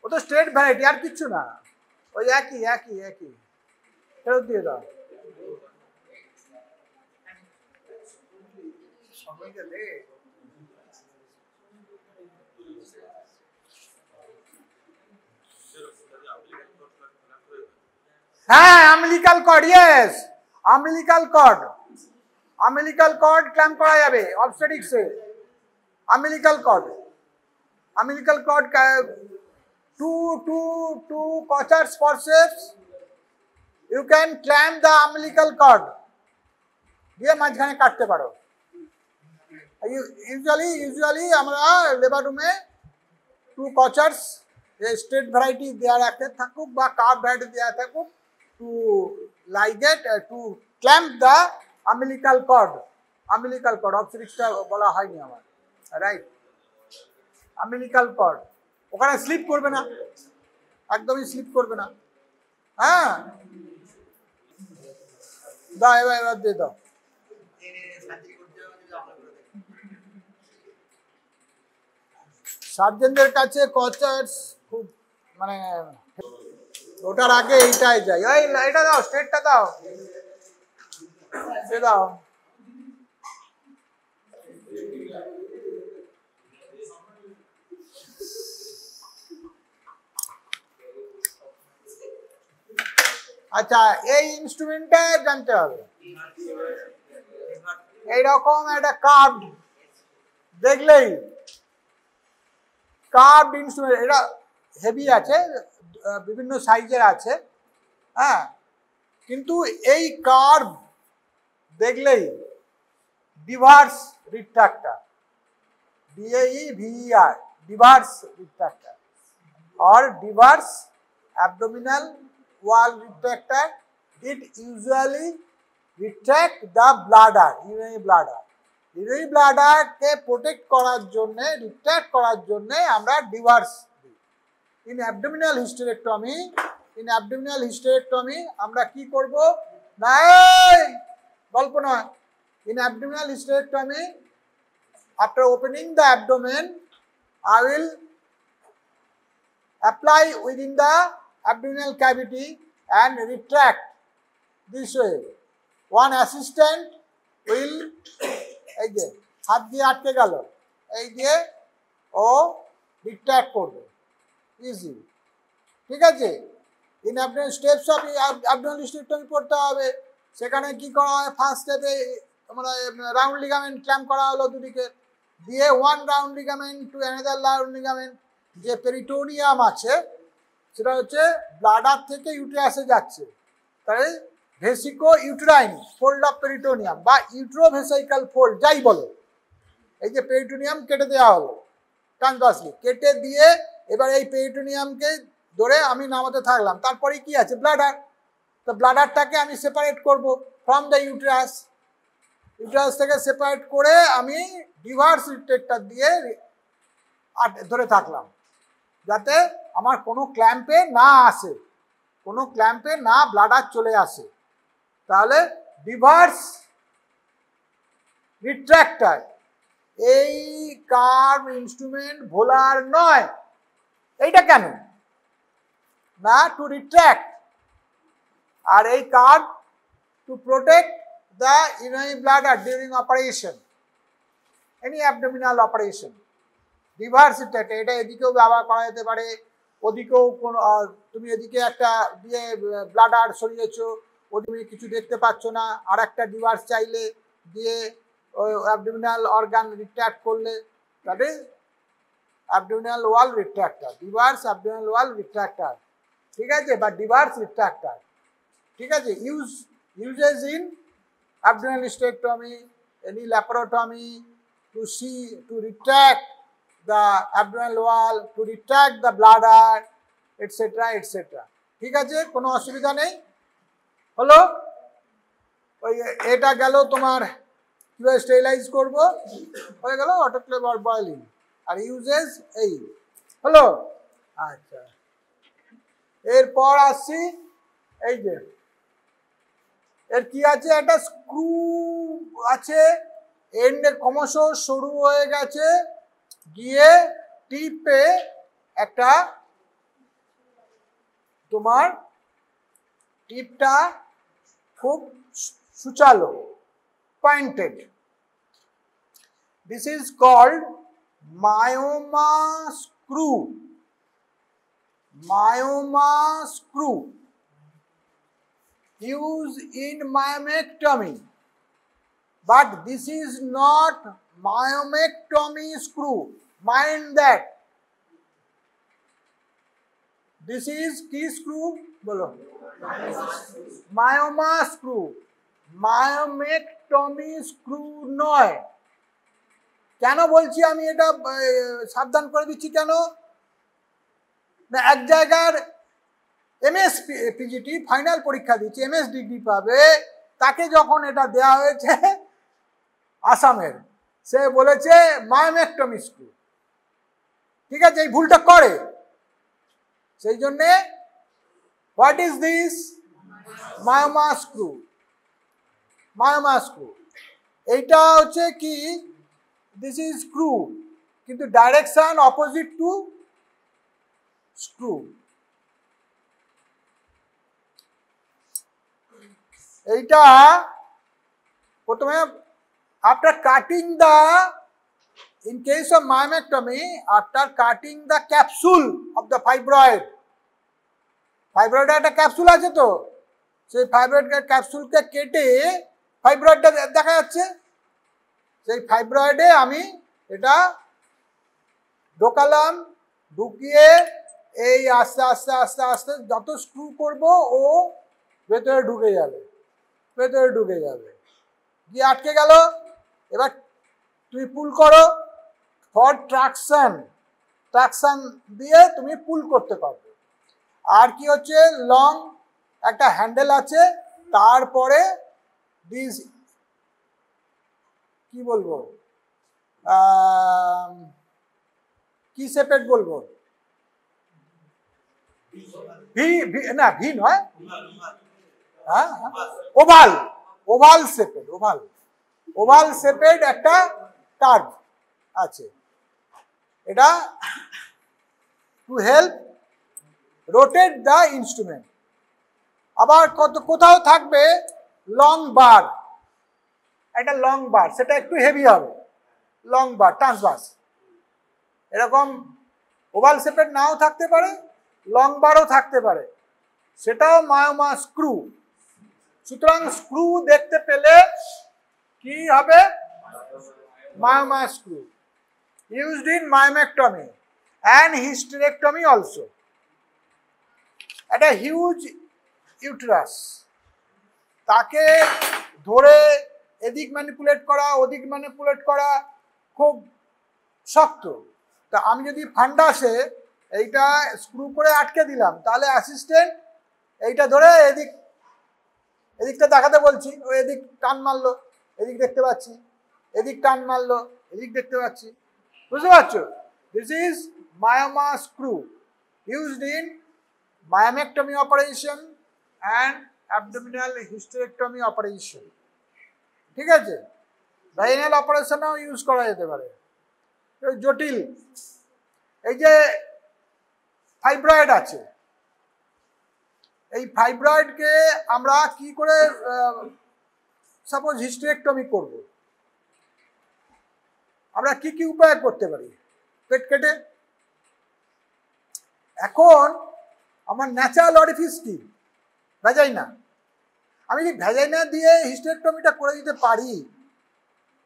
A: ও তো স্ট্রেট ভ্যারাইটি, আর কিচ্ছু না, ওই একই একই একই, ফেরত দিয়ে দাও। হ্যাঁ, আমলিকাল cord, yes, আমলিকাল cord, আমলিকাল cord clamp করা যাবে অবস্টেটিক্সে। umbilical cord, two Cochar's forceps, you can clamp the umbilical cord দিয়ে মাঝখানে কাটতে পারো। ইউজুয়ালি আমরা লেবার রুমে টু Cochar's স্ট্রেট ভ্যারাইটি দেওয়া রাখতে থাকুক বা কার্ভ ভ্যারাইটি দেওয়া থাকুক, to ligate to clamp the umbilical cord, অবস্টেটিক্সটা বলা হয়নি আমার, রাইট। umbilical cord ওখানে স্লিপ করবে না, একদমই স্লিপ করবে না। হ্যাঁ, দাও, এবার দিয়ে দাও। সার্জেনদের কাছে কচার্স খুব মানে, ওটার আগে এইটাই যাই। এটা দাও, স্ট্রেটটা দাও, দাও। আচ্ছা, এই ইনস্ট্রুমেন্টটা জানতে হবে। এইরকম একটা কার্ভ দেখলেই, কার্ভ ইনস্ট্রুমেন্ট, এটা হেভি আছে, বিভিন্ন সাইজের আছে, হ্যাঁ, কিন্তু এই কার্ভ দেখলেই diverse retractor, DAEVER, diverse retractor or diverse abdominal wall retractor, it usually retract the bladder, urinary bladder K protect করার জন্য, রিট্রাক্ট করার জন্য আমরা ডিভার্স দিই। ইন অ্যাবডোমিনাল হিস্টেরেক্টমি আমরা কি করব না, গল্প নয়। In abdominal hysterectomy, after opening the abdomen, I will apply within the abdominal cavity and retract this way. One assistant will, এই যে হাত দিয়ে আটকে গেল, এই দিয়ে ও রিট্রাক্ট করবে, ইজি, ঠিক আছে। In abdominal steps of abdominal hysterectomy পড়তে হবে। সেখানে কি করা হয়, ফার্স্ট স্টেপে আমরা রাউন্ড লিগামেন্ট ক্ল্যাম্প করা হলো দুদিকে, দিয়ে one round ligament to another round ligament, যে পেরিটোনিয়াম আছে সেটা হচ্ছে ব্লাডার থেকে ইউটেরাসে যাচ্ছে, তাহলে ভেসিকো ইউটেরাইন ফোল্ড অফ পেরিটোনিয়াম বা ইউট্রোভেসিক্যাল ফোল্ড যাই বলো, এই যে পেরিটোনিয়াম কেটে দেওয়া হলো ট্রান্সভার্সলি, কেটে দিয়ে এবার এই পেরিটোনিয়ামকে ধরে আমি নামাতে থাকলাম, তারপরে কি আছে ব্লাডার, তো ব্লাডারটাকে আমি সেপারেট করব ফ্রম দ্য ইউটেরাস, ইউটেরাস থেকে সেপারেট করে আমি ডিভার্স রিট্রেক্টর দিয়ে ধরে থাকলাম যাতে আমার কোনো ক্ল্যাম্পে না আসে, কোনো ক্ল্যাম্পে না ব্লাডার চলে আসে। তাহলে ডিভার্স রিট্র্যাক্টর এই কার্ভ ইনস্ট্রুমেন্ট ভোলার নয়। এইটা কেন না? টু রিট্র্যাক্ট, আর এই curve to protect the urinary bladder during operation, any abdominal operation. Reverse retractor এটা এদিকেও ব্যবহার করা যেতে পারে, ওদিকেও কোনো তুমি এদিকে একটা দিয়ে ব্লাডার সরিয়েছো, ওদিকে কিছু দেখতে পাচ্ছ না, আর একটা ডিভার্স চাইলে দিয়ে অ্যাবডোমিনাল অর্গান রিট্র্যাক্ট করলে, that is abdominal wall retractor, reverse abdominal wall retractor, ঠিক আছে, বা ডিভার্স রিট্র্যাক্টর, ঠিক আছে। Uses in abdominal hysterectomy, any laparotomy, to see, to retract the abdominal wall, to retract the bladder, etc. etc. ঠিক আছে, কোনো অসুবিধা নেই। হলো, ওই এটা গেল তোমার কিভাবে স্টেরিলাইজ করব, হয়ে গেল অটোক্লেভ অর বয়লিং, আর ইউজেস এই হলো। আচ্ছা, এরপর আসছি এই যে এর কি আছে, একটা স্ক্রু আছে, এন্ডে ক্রমশ সরু হয়ে গেছে, গিয়ে টিপে একটা তোমার টিপটা খুব সুচালো, pointed. This is called myoma screw, myoma screw used in myomectomy. But this is not myomectomy screw. Mind that. This is key screw. Bolo. Myoma screw. Myomectomy screw নয়। কেন বলছি আমি এটা সাবধান করে দিচ্ছি কেন না, এক জায়গার এমএস পিজিটি ফাইনাল পরীক্ষা দিচ্ছে, এমএস ডিগ্রি পাবে, তাকে যখন এটা দেওয়া হয়েছে আসামের, সে বলেছে মায়োমেক্টমি স্ক্রু, ঠিক আছে, এই ভুলটা করে। সেই জন্যে what is this? Myoma screw, myoma screw. এইটা হচ্ছে কি, দিস ইজ স্ক্রু, কিন্তু ডাইরেকশন অপোজিট টু স্ক্রু। এইটা প্রথমে after cutting the, in case of myomectomy, after cutting the capsule of the fibroid, ফাইব্রয়েডে একটা ক্যাপসুল আছে, তো সেই ফাইব্রয়েড ক্যাপসুলকে কেটে ফাইব্রয়েডটা দেখা যাচ্ছে, সেই ফাইব্রয়েডে আমি এটা ঢোকালাম, ঢুকিয়ে এই আস্তে আস্তে আস্তে আস্তে যত স্ক্রু করব ও ভেতরে ঢুকে যাবে, ভেতরে ঢুকে যাবে, গিয়ে আটকে গেল। এবার তুমি পুল করো, ফর ট্রাকশন, ট্রাকশন দিয়ে তুমি পুল করতে পারবে। আর কি হচ্ছে, লং একটা হ্যান্ডেল আছে, তারপরে দিস কি বলবো, কি সেপেট বলবো, ভি না, ভি নয়, হ্যাঁ, ওভাল, ওভাল সেপেড, ওভাল, ওভাল সেপেড একটা কার্ভ আছে। এটা to help rotate the instrument. আবার কোথাও থাকবে লং বার, একটা লং বার, সেটা একটু হেভি হবে, লং বার ট্রান্সভার্স। এরকম ওভাল সেপেড নাও থাকতে পারে, লং বারও থাকতে পারে, সেটাও মায়োমা স্ক্রু। সুতরাং স্ক্রু দেখতে পেলে কি হবে, myoma screw, used in myomectomy and hysterectomy also. একটা হিউজ ইউটেরাস, তাকে ধরে এদিক ম্যানিপুলেট করা ওদিক ম্যানিপুলেট করা খুব শক্ত। তা আমি যদি ফান্ডাসে এইটা স্ক্রু করে আটকে দিলাম, তাহলে অ্যাসিস্ট্যান্ট এইটা ধরে এদিকটা দেখাতে বলছি, ও এদিক টান মারলো, এদিক দেখতে পাচ্ছি, এদিক টান মারলো, এদিক দেখতে পাচ্ছি। বুঝতে পারছো? This is myoma screw used in myomectomy operation and abdominal hysterectomy operation. ঠিক আছে? ভ্যাজিনাল অপারেশনেও ইউজ করা যেতে পারে। জটিল, এই যে ফাইব্রয়েড আছে, এই ফাইব্রয়েডকে আমরা কি করে সাপোজ হিস্টেরেক্টমি করব, আমরা কি কি উপায় করতে পারি? পেট কেটে। এখন আমার ন্যাচারাল অরিফিস কি? ভ্যাজাইনা। আমি যদি ভ্যাজাইনা দিয়ে হিস্টেরেক্টমিটা করে দিতে পারি,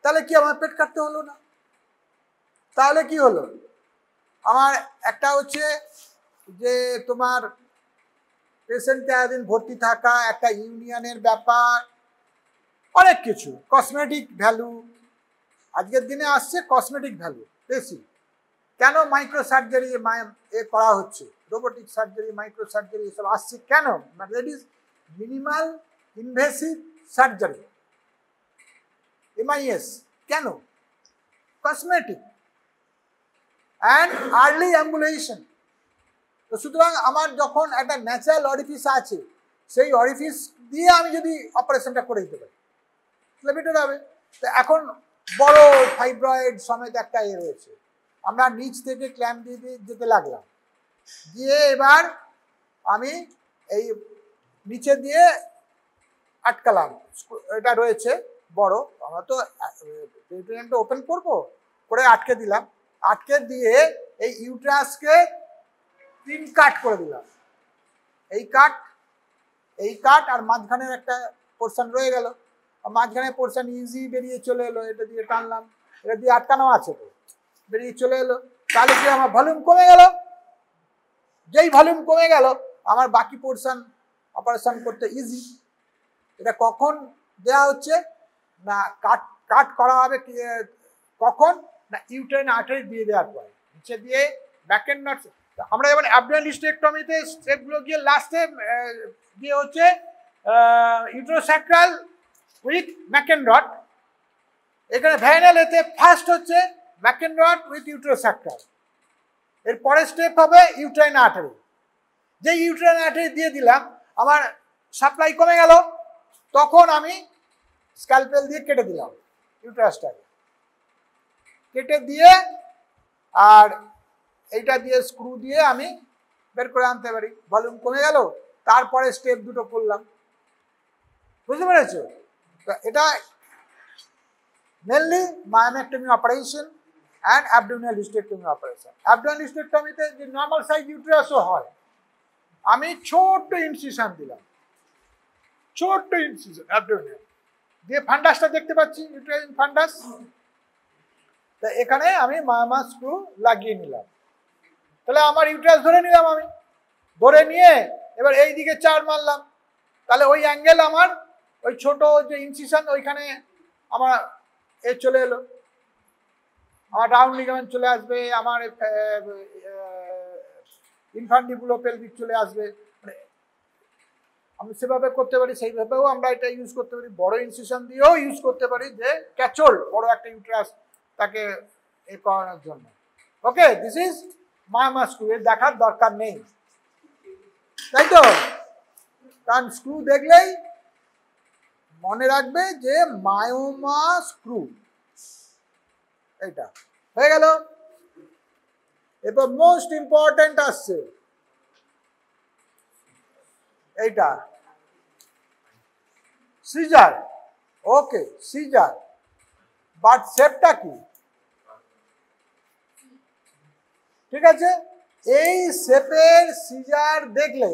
A: তাহলে কি আমার পেট কাটতে হলো না? তাহলে কি হলো? আমার একটা হচ্ছে যে তোমার পেশেন্টকে এতদিন ভর্তি থাকা, একটা ইউনিয়নের ব্যাপার, অনেক কিছু, কসমেটিক ভ্যালু, আজকের দিনে আসছে কসমেটিক ভ্যালু বেশি। কেন মাইক্রো সার্জারি করা হচ্ছে, রোবোটিক সার্জারি, মাইক্রো সার্জারি এসব আসছে কেন? That is minimal invasive surgery, MIS। কেন? Cosmetic and early ambulation. তো সুতরাং আমার যখন একটা ন্যাচারাল অরিফিস আছে, সেই অরিফিস দিয়ে আমি যদি অপারেশনটা করে দিতে পারি, তাহলে বেটার হবে। তো এখন বড় ফাইব্রয়েড সমেত একটা রয়েছে, আমরা নিচ থেকে ক্ল্যাম্প দিয়ে যেতে লাগলাম, দিয়ে এবার আমি এই নিচে দিয়ে আটকালাম, এটা রয়েছে বড়, আমরা তো পেরিটোনিয়ামটা ওপেন করবো, করে আটকে দিলাম, আটকে দিয়ে এই ইউট্রাসকে 3 কাট করে দিলাম। এই কাট আর মাঝখানের একটা পোর্শন রয়ে গেল, মাঝখানের পোর্শন ইজি বেরিয়ে চলে এলো, এটা দিয়ে টানলাম, এটা দিয়ে আটকানো আছে তো, বেরিয়ে চলে এলো। তাহলে কি আমার ভলিউম কমে গেল? যেই ভলিউম কমে গেল, আমার বাকি পোর্শন অপারেশন করতে ইজি। এটা কখন দেওয়া হচ্ছে না, কাট করা হবে কখন না, ইউটেরাইন আর্টারি দিয়ে দেওয়ার পরে, নিচে দিয়ে ব্যাক এন্ড নট। আমরা যেমন অ্যাবডোমিনাল হিস্টেরেক্টমিতে স্টেপগুলো গিয়ে লাস্টে গিয়ে হচ্ছে ইউটেরোস্যাক্রাল উইথ ম্যাকেনরড, এখানে ভ্যাজিনাল এতে ফার্স্ট হচ্ছে ম্যাকেনরড উইথ ইউটেরোস্যাক্রাল, এর পরের স্টেপ হবে ইউটেরাইন আর্টারি। যে ইউটেরাইন আর্টারি দিয়ে দিলাম, আমার সাপ্লাই কমে গেল, তখন আমি স্ক্যালপেল দিয়ে কেটে দিলাম ইউটেরাসটাকে, কেটে দিয়ে আর এইটা দিয়ে স্ক্রু দিয়ে আমি বের করে আনতে পারি, ভলিউম কমে গেল, তারপরে স্টেপ দুটো করলাম। বুঝতে পেরেছো? এটা mainly myomectomy operation and abdominal hysterectomy operation. Abdominal হিস্টেরেক্টমিতে যে নর্মাল সাইজ ইউটেরাসও হয়, আমি ছোট্ট ইনসিশন দিলাম, ছোট্ট ইনসিশন অ্যাবডোমিনাল দিয়ে ফান্ডাসটা দেখতে পাচ্ছি, ইউটেরাইন ফান্ডাস, তা এখানে আমি মায়োমা স্ক্রু লাগিয়ে নিলাম। তাহলে আমার ইউটেরাস ধরে নিলাম, আমি ধরে নিয়ে এবার এই দিকে 4 মারলাম, তাহলে ওই অ্যাঙ্গেল আমার ওই ছোট যে ইনসিশন ওইখানে আমার চলে এলো, আমার রাউন্ড লিগামেন্ট চলে আসবে, আমার ইনফান্ডিবুলো পেলভিক চলে আসবে। মানে আমি সেভাবে করতে পারি, সেইভাবেও আমরা এটা ইউজ করতে পারি, বড় ইনসিশন দিয়েও ইউজ করতে পারি, যে ক্যাচল বড় একটা ইউটেরাস তাকে করানোর জন্য। ওকে, দিস ইজ মায়োমা স্ক্রু, এর দেখার দরকার নেই, তাই তো? কারণ স্ক্রু দেখলেই মনে রাখবে যে মায়োমা স্ক্রু, এইটা হয়ে গেল। এরপর মোস্ট ইম্পর্টেন্ট আসছে এইটা, সিজার। ওকে, সিজার, বাট শেপটা কি? ঠিক আছে, এই শেপের সিজার দেখলে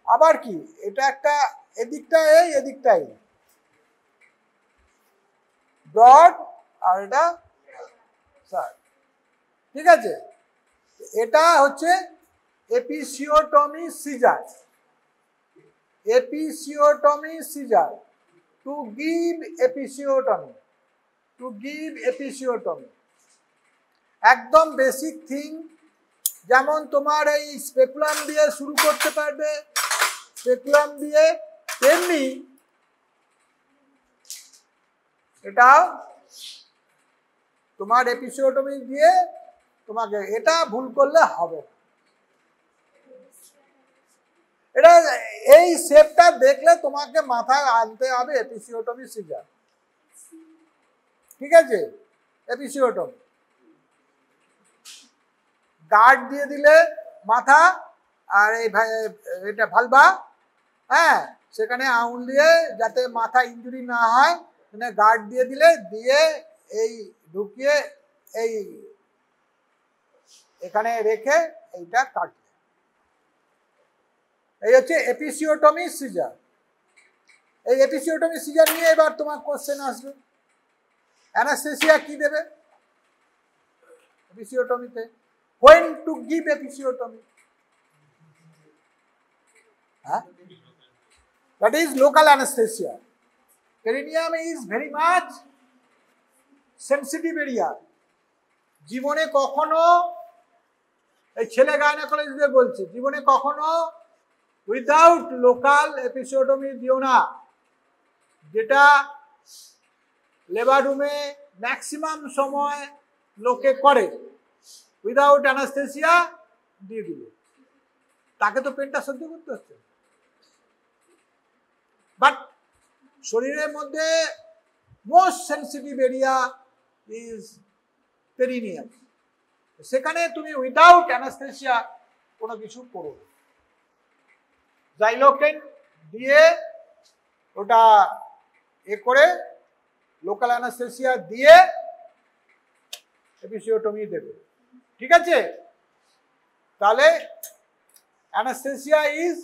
A: আবার কি, এটা একটা এদিকটা এই, এদিকটা এই, ব্রড আর এটা স্যার, ঠিক আছে? এটা হচ্ছে episiotomy scissor. episiotomy seizure, to give episiotomy, একদম বেসিক থিং। যেমন তোমার এই স্পেকুলাম দিয়ে শুরু করতে পারবে, স্পেকুলাম দিয়ে, তেমনি এটা তোমার এপিসিওটমি দিয়ে তোমাকে, এটা ভুল করলে হবে না। এটা এই শেপটা দেখলে তোমাকে মাথায় আনতে হবে এপিসিওটমি সিজার, ঠিক আছে? এপিসিওটমি গার্ড দিয়ে দিলে মাথা, আর এই এটা ভালবা, হ্যাঁ, সেখানে আঙুল দিয়ে যাতে মাথা ইনজুরি না হয় গার্ড দিয়ে দিলে, দিয়ে এই ঢুকিয়ে এই এখানে রেখে এইটা কাটলে, এই হচ্ছে এপিসিওটমি সিজার। এই এপিসিওটমি সিজার নিয়ে এবার তোমার কোশ্চেন আসবে, অ্যানাস্থেসিয়া কি দেবে এপিসিওটমিতে? when to give episiotomy? That is local anesthesia. Perineum is very much sensitive area. জীবনে কখনো, এই ছেলে গাইনোকোলজিস্টদের বলছি, জীবনে কখনো উইদাউট লোকাল এপিসিওটমি দিও না। যেটা লেবার রুমে ম্যাক্সিমাম সময় লোকে করে, উইদাউট অ্যানাস্থেসিয়া দিয়ে দিল, তাকে তো পেনটা সহ্য করতে হচ্ছে। বাট শরীরের মধ্যে most sensitive area is perineum, সেখানে তুমি উইদাউট অ্যানাস্থেসিয়া কোনো কিছু করো না। জাইলোকেন দিয়ে ওটা করে লোকাল অ্যানাস্থেসিয়া দিয়ে এপিসিওটমি দেবে, ঠিক আছে? তাহলে অ্যানাস্থেসিয়া ইজ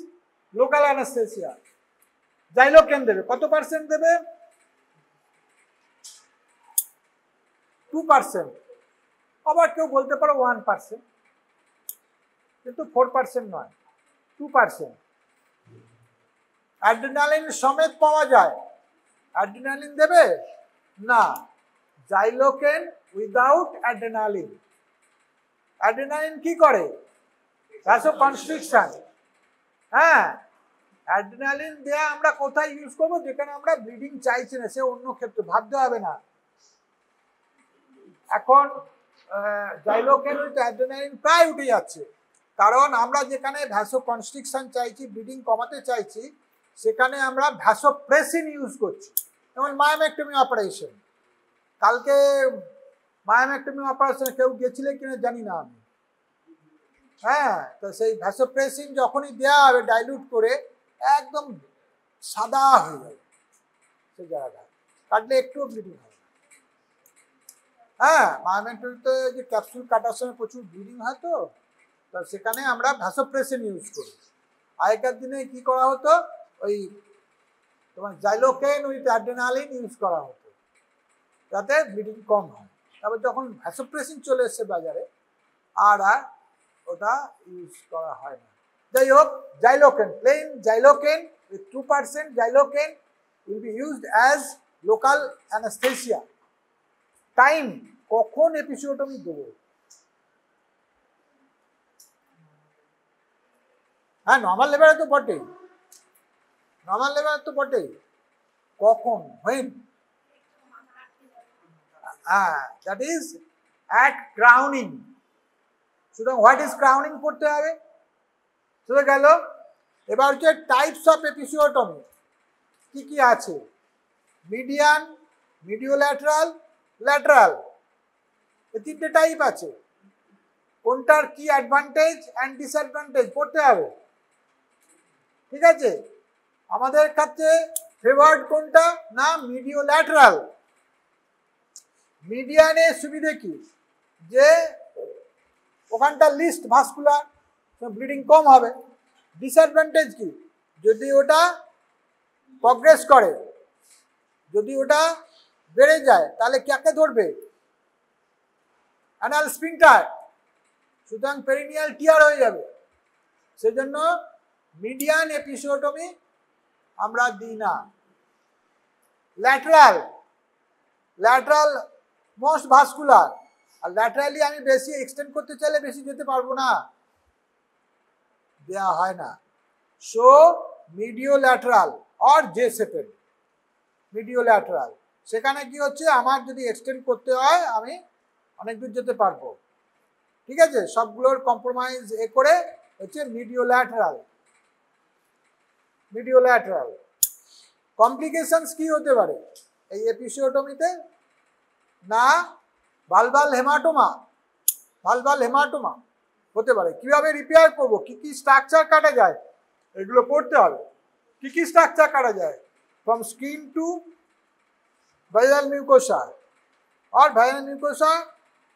A: লোকাল অ্যানাস্থেসিয়া। জাইলোকেন দেবে, কত পার্সেন্ট দেবে? 2%, আবার কেউ বলতে পারো 1%, কিন্তু 4% নয়, 2%। অ্যাড্রিনালিন সমেত পাওয়া যায়, অ্যাড্রিনালিন দেবে না। জাইলোকেন উইদাউট অ্যাড্রিনালিন। অ্যাড্রিনালিন কি করে? ভ্যাসোকনস্ট্রিকশন। হ্যাঁ, অ্যাড্রিনালিন দেয়া আমরা কোথায় ইউজ করবো? যেখানে আমরা ব্লিডিং চাইছি না, সে অন্য ক্ষেত্রে ভাবতে হবে না। এখন জাইলোকেন উইথ অ্যাড্রিনালিন প্রায় উঠে যাচ্ছে, কারণ আমরা যেখানে ভ্যাসোকনস্ট্রিকশন চাইছি, ব্লিডিং কমাতে চাইছি, সেখানে আমরা ভ্যাসোপ্রেসিন ইউজ করছি। যেমন মায়োমেক্টমি অপারেশন, কালকে মায়োমেক্টমি অপারেশন কেউ গেছিলে কিনা জানি না আমি, হ্যাঁ, তো সেই ভ্যাসোপ্রেসিন যখনই দেওয়া হবে ডাইলুট করে, একদম সাদা হয়ে যাবে সেই জায়গাটা, কাটলে একটুও ব্লিডিং হয়। হ্যাঁ, মায়োমেক্টমিতে যে ক্যাপসুল কাটার সময় প্রচুর ব্লিডিং হয়, তো সেখানে আমরা ভ্যাসোপ্রেসিন ইউজ করি। আগেকার দিনে কি করা হতো, ওই তোমার জাইলোকেন উইথ অ্যাড্রিনালিন ইউজ করা হতো যাতে ব্লিডিং কম হয়। তারপর যখন ভ্যাসোপ্রেসিন চলে এসছে বাজারে, আর ওটা ইউজ করা হয় না। যাই হোক, Xylocaine, plain Xylocaine with 2% Xylocaine will be used as local anesthesia. Time, কখন এপিসিওটমি দেবো? হ্যাঁ, নর্মাল লেবারে তো বটেই, নর্মাল লেবারে তো বটেই। কখন? when? That is at crowning. সুতরাং হোয়াট ইজ ক্রাউনিং করতে হবে? শুধু গেল। এবার হচ্ছে টাইপস অফ এপিসিওটমি কি কি আছে? মিডিয়ান, মিডিওল্যাটারাল, ল্যাটারাল, এই তিনটে টাইপ আছে। কোনটার কি অ্যাডভান্টেজ অ্যান্ড ডিসঅ্যাডভান্টেজ পড়তে হবে, ঠিক আছে? আমাদের কাছে ফেভার্ড কোনটা? না, মিডিওল্যাটারাল। মিডিয়ানের সুবিধে কি? যে ওখানটা লিস্ট ভাস্কুলার, ব্লিডিং কম হবে। ডিসঅ্যাডভান্টেজ কি? যদি ওটা প্রগ্রেস করে, যদি ওটা বেড়ে যায়, তাহলে কাকে ধরবে? অ্যানাল স্ফিংটার, সুতরাং পেরিনিয়াল টিয়ার হয়ে যাবে। সেজন্য মিডিয়ান এপিসিওটমি আমরা দিই না। ল্যাটারাল, ল্যাটারাল মোস্ট ভাস্কুলার, আর ল্যাটারালি আমি বেশি এক্সটেন্ড করতে চাইলে বেশি যেতে পারবো না, দেওয়া হয় না। সো মিডিওল্যাটারাল অর জে শেপের, মিডিওল্যাটারাল, সেখানে কি হচ্ছে আমার যদি এক্সটেন্ড করতে হয় আমি অনেক দূর যেতে পারবো। ঠিক আছে, সবগুলোর কম্প্রোমাইজ এ করে হচ্ছে মিডিওল্যাটারাল। মিডিওল্যাটারাল কমপ্লিকেশনস কি হতে পারে এই এপিসিওটমিতে? না ভালভাল হেমাটোমা, ভালভাল হেমাটোমা হতে পারে। কিভাবে রিপেয়ার করবো, কি কি স্ট্রাকচার কাটা যায় এগুলো পড়তে হবে। কি কি স্ট্রাকচার কাটা যায় ফ্রম স্কিন টু ভাইরাল মিউকোসা আর ভাইরাল মিউকোসা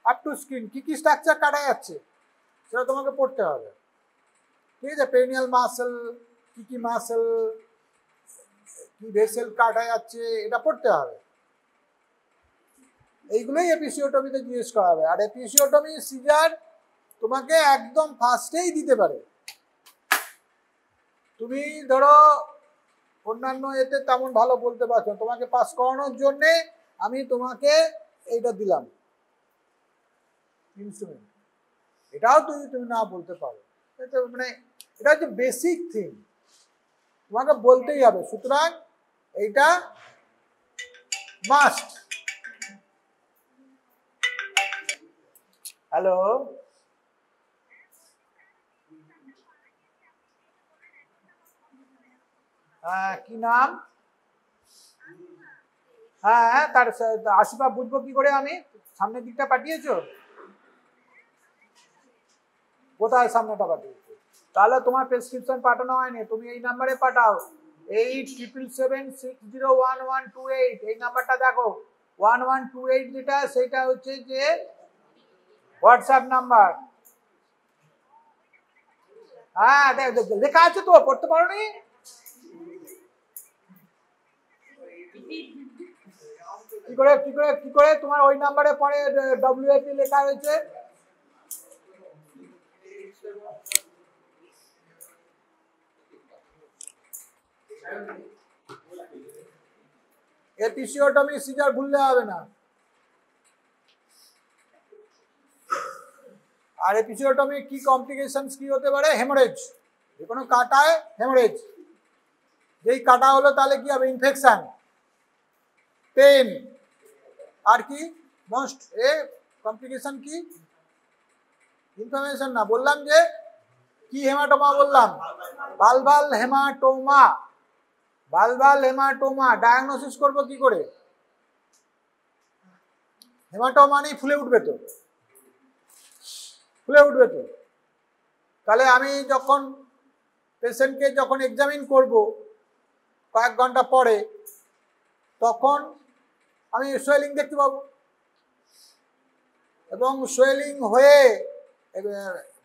A: আপ টু স্কিন, কি কি স্ট্রাকচার কাটা যাচ্ছে সেটা তোমাকে পড়তে হবে। ঠিক আছে, পেরিনিয়াল মাসেল, কি কি মাসেল, কি ভেসেল কাটা যাচ্ছে, এটা পড়তে হবে। এইগুলোই এপিসিওটমিতে জিজ্ঞেস করা হবে। আর এপিসিওটমি সিজার তোমাকে একদম ফার্স্টেই দিতে পারে। তুমি ধরো অন্যান্য এতে তেমন ভালো বলতে পারছো, তোমাকে পাস করানোর জন্যে আমি তোমাকে এইটা দিলাম ইনস্ট্রুমেন্ট, এটাও তুমি না বলতে পারো। এটা মানে এটা হচ্ছে বেসিক থিং, তোমাকে বলতেই হবে। সুতরাং এইটা মাস্ট। হ্যালো, হ্যাঁ কি নাম? হ্যাঁ তার আশিফা বুঝবো কি করে আমি? সামনের দিকটা পাঠিয়েছো? কোথায় সামনেটা পাঠিয়েছো? তাহলে তোমার প্রেসক্রিপশন পাঠানো হয়নি, তুমি এই নাম্বারে পাঠাও 8777601128। এই নাম্বারটা দেখো 1128 যেটা, সেটা হচ্ছে যে হোয়াটসঅ্যাপ নাম্বার। হ্যাঁ লেখা আছে তো, পড়তে পারোনি? কি করে তোমার ওই নাম্বারে পরে WAP লেখা হয়েছে? এপিসিওটমি সিজার ভুললে হবে না। আর এপিসিওটমি কি কমপ্লিকেশনস কি হতে পারে? হেমোরেজ, যে কোনো কাটায় হেমোরেজ, যেই কাটা হলো তাহলে কি হবে? ইনফেকশন, পেন, আর কি মোস্ট কমপ্লিকেশন কি? ইনফ্লামেশন না, বললাম যে কি হেমাটোমা বললাম? Vulval haematoma. Vulval haematoma diagnosis করবো কি করে? হেমাটোমা নেই ফুলে উঠবে তো, ফুলে উঠবে তো। তাহলে আমি যখন পেশেন্টকে যখন এক্সামিন করব কয়েক ঘন্টা পরে, তখন আমি সোয়েলিং দেখতে পাবো, এবং সোয়েলিং হয়ে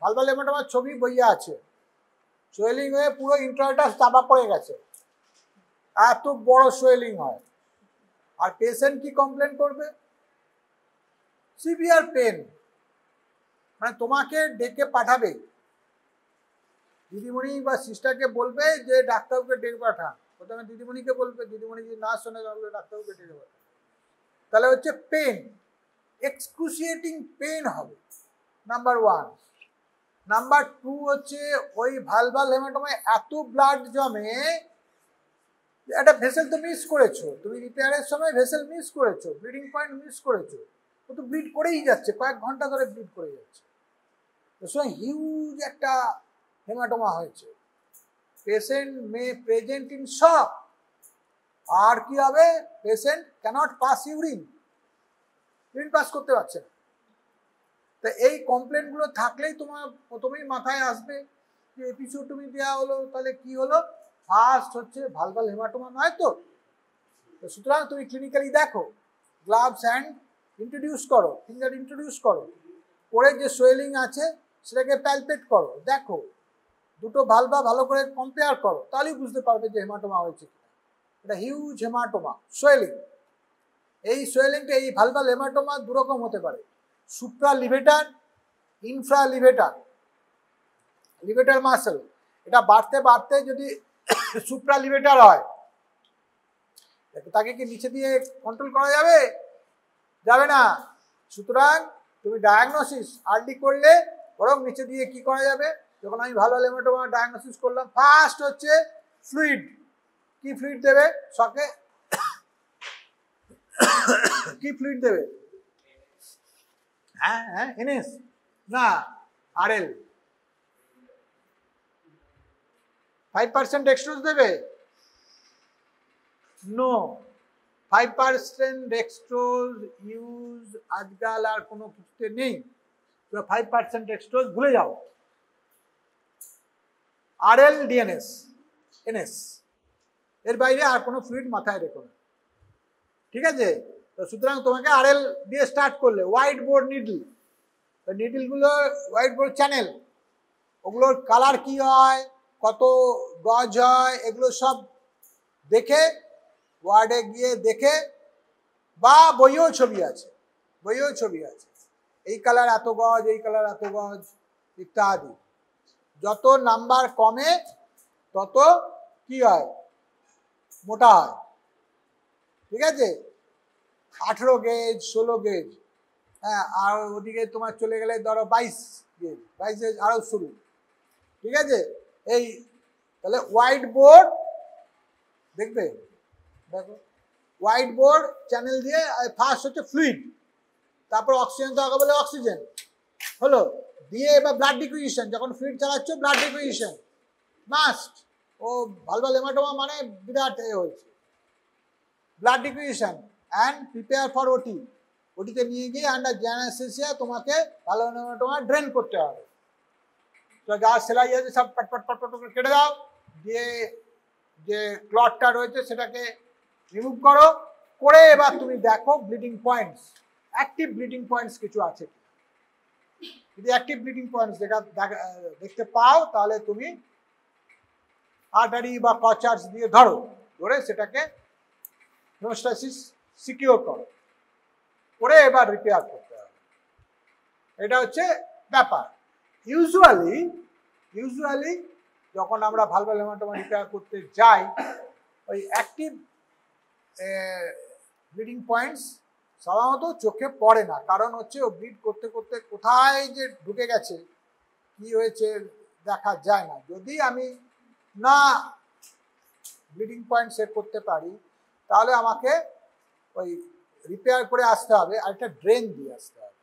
A: ভালভাল হেমাটোমার ছবি বইয়া আছে, সোয়েলিং হয়ে পুরো ইন্ট্রাটাস চাপা পড়ে গেছে, এত বড় সোয়েলিং হয়। আর পেশেন্ট কি কমপ্লেন করবে? সিভিয়ার পেন, মানে তোমাকে ডেকে পাঠাবে, দিদিমণি বা সিস্টারকে বলবে যে ডাক্তারবাবুকে ডেকে পাঠান। প্রথমে দিদিমণিকে বলবে, দিদিমণি যদি না শোনে তাহলে ডাক্তারবাবুকে ডেকে পাঠান। তাহলে হচ্ছে পেন, এক্সক্রুশিয়েটিং পেন হবে নাম্বার 1। নাম্বার 2 হচ্ছে ওই ভালভাল হেমাটোমায় এত ব্লাড জমে, একটা ভেসেল তো মিস করেছো তুমি, রিপেয়ারের সময় ভেসেল মিস করেছো, ব্লিডিং পয়েন্ট মিস করেছো, ও তো ব্লিড করেই যাচ্ছে, কয়েক ঘন্টা ধরে ব্লিড করে যাচ্ছে, তো হিউজ একটা হেমাটোমা হয়েছে। Patient may present in shock. আর কি হবে? Patient cannot pass urine, urine pass করতে পারছে না। তো এই কমপ্লেনগুলো থাকলেই তোমার প্রথমেই মাথায় আসবে যে এপিসিওটমি দেওয়া হলো, তাহলে কি হলো? ফার্স্ট হচ্ছে ভালভাল হেমাটোমা নয় তো। সুতরাং তুমি ক্লিনিক্যালি দেখো, গ্লাভস হ্যান্ড ইন্ট্রোডিউস করো, ফিঙ্গার ইন্ট্রোডিউস করো, করে যে সোয়েলিং আছে সেটাকে প্যালপেট করো, দেখো দুটো ভালভা ভালো করে কম্পেয়ার করো, তাহলেই বুঝতে পারবে যে হেমাটোমা হয়েছে কিনা। এটা হিউজ হেমাটোমা, সোয়েলিং। এই সোয়েলিংটা, এই ভালভাল হেমাটোমা দুরকম হতে পারে, supra levator, infra levator. Levator muscle, এটা বাড়তে বাড়তে যদি সুপ্রালিভেটার হয়, তাকে কি নিচে দিয়ে কন্ট্রোল করা যাবে? যাবে না। সুতরাং তুমি ডায়াগনোসিস আর্লি করলে বরং নিচে দিয়ে কি করা যাবে? যখন আমি ভালো হেমাটোমা ডায়াগনোসিস করলাম, ফার্স্ট হচ্ছে ফ্লুইড। কি ফ্লুইড দেবে? শকে কি ফ্লুইড দেবে? হ্যাঁ হ্যাঁ, এনএস না আরএল। 5% ডেক্সট্রোজ দেবে? নো, 5% ডেক্সট্রোজ ইউজ আজকাল আর কোনো কিছুতে নেই। 5% ডেক্সট্রোজ ভুলে যাও। আরএল, ডিএনএস, এনএস, এর বাইরে আর কোনো ফ্লুইড মাথায় রেখো না, ঠিক আছে? তো সুতরাং তোমাকে আরএল দিয়ে স্টার্ট করলে, হোয়াইট বোর্ড নিডল, নিডলগুলো হোয়াইট বোর্ড চ্যানেল, ওগুলোর কালার কি হয়, কত গজ হয়, এগুলো সব দেখে ওয়ার্ডে গিয়ে দেখে, বা বইয়েও ছবি আছে, বইয়েও ছবি আছে, এই কালার এত গজ, এই কালার এত গজ ইত্যাদি। যত নাম্বার কমে তত কি হয়? মোটা হয়, ঠিক আছে? 18 গেজ, 16 গেজ, হ্যাঁ, আর ওদিকে তোমার চলে গেলে ধরো 22 গেজ, 22 গেজ আরও শুরু, ঠিক আছে? এই তাহলে হোয়াইট বোর্ড দেখবে, দেখো হোয়াইট বোর্ড চ্যানেল দিয়ে ফার্স্ট হচ্ছে ফ্লুইড, তারপর অক্সিজেন তো আগে বলে অক্সিজেন হলো, দিয়ে এবার ব্লাড ডিকুইজিশন। যখন ফ্লুইড চালাচ্ছ ব্লাড ডিকুইজিশন মাস্ট, ও ভালভাল হেমাটোমা মানে বিরাট হয়েছে, ব্লাড ডিকুইজিশন অ্যান্ড প্রিপেয়ার ফর ওটি। ওটিতে নিয়ে গিয়ে আন্ডার জ্যানাসেসিয়া তোমাকে ভালো হেমাটোমা ড্রেন করতে হবে। তো যা সেলাই আছে সব পট পট পট পট করে কেটে দাও, দিয়ে যে ক্লটটা রয়েছে সেটাকে রিমুভ করো, করে এবার তুমি দেখো bleeding points, active bleeding points কিছু আছে। যদি অ্যাক্টিভ ব্লিডিং পয়েন্টস দেখতে পাও তাহলে তুমি আর্টারি বা কচার্স দিয়ে ধরো, ধরে সেটাকে হেমোস্ট্যাসিস সিকিউর করো, করে এবার রিপেয়ার করতে হবে। এটা হচ্ছে ব্যাপার। ইউজুয়ালি যখন আমরা ভালভাল হেমাটোমা রিপেয়ার করতে যাই, ওই অ্যাক্টিভ ব্লিডিং পয়েন্টস সাধারণত চোখে পড়ে না, কারণ হচ্ছে ও ব্লিড করতে করতে কোথায় যে ঢুকে গেছে, কি হয়েছে দেখা যায় না। যদি আমি না ব্লিডিং পয়েন্ট সেট করতে পারি তাহলে আমাকে ওই রিপেয়ার করে আসতে হবে, আর একটা ড্রেন দিয়ে আসতে হবে।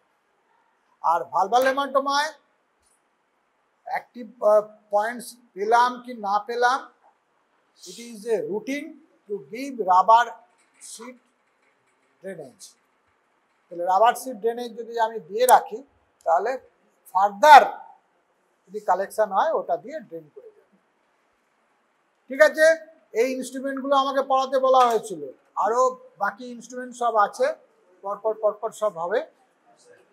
A: আর ভালভাল হেমাটোমায় অ্যাক্টিভ পয়েন্টস পেলাম কি না পেলাম, it is a routine to give rubber sheet drainage. তাহলে রাবার সিট ড্রেনেজ যদি আমি দিয়ে রাখি তাহলে ফার্দার যদি কালেকশন হয় ওটা দিয়ে ড্রেন করে যাবে, ঠিক আছে? এই ইনস্ট্রুমেন্টগুলো আমাকে পড়াতে বলা হয়েছিল, আরও বাকি ইনস্ট্রুমেন্ট সব আছে, পরপর পরপর সব হবে,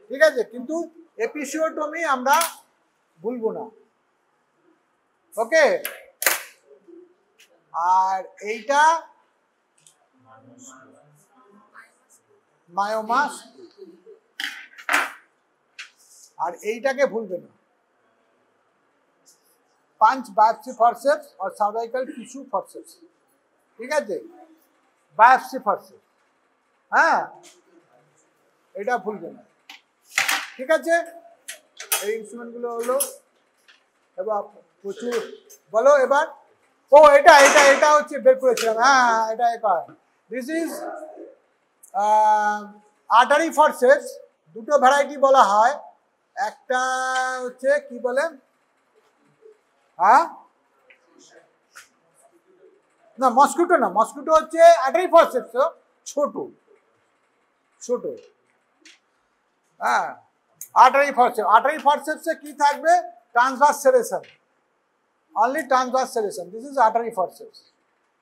A: ঠিক আছে? কিন্তু এপিসিওটমি আমরা ভুলবো না, ওকে? আর এইটা মায়োমা, আর এইটাকে ভুলবে না, পাঞ্চ বায়োপসি ফরসেপস আর সার্ভাইকাল টিস্যু ফরসেপস, ঠিক আছে? বায়োপসি ফরসেপস, হ্যাঁ, এটা ভুলবে না, ঠিক আছে? এই ইনস্ট্রুমেন্টগুলো হলো, এবার প্রচুর বলো এবার। ও এটা এটা এটা হচ্ছে বের করেছিলাম, হ্যাঁ এটা এবার দিস ইজ আর্টারি ফরসেপস। দুটো ভ্যারাইটি বলা হয়, একটা হচ্ছে কি বলে, হ্যাঁ না মসকিউটো না, মসকিউটো হচ্ছে আর্টারি ফরসেপস, ছোট ছোট, হ্যাঁ আর্টারি ফরসেপস। আর্টারি ফরসেপসে কি থাকবে? Transverse serration, only transverse serration. This is artery forceps.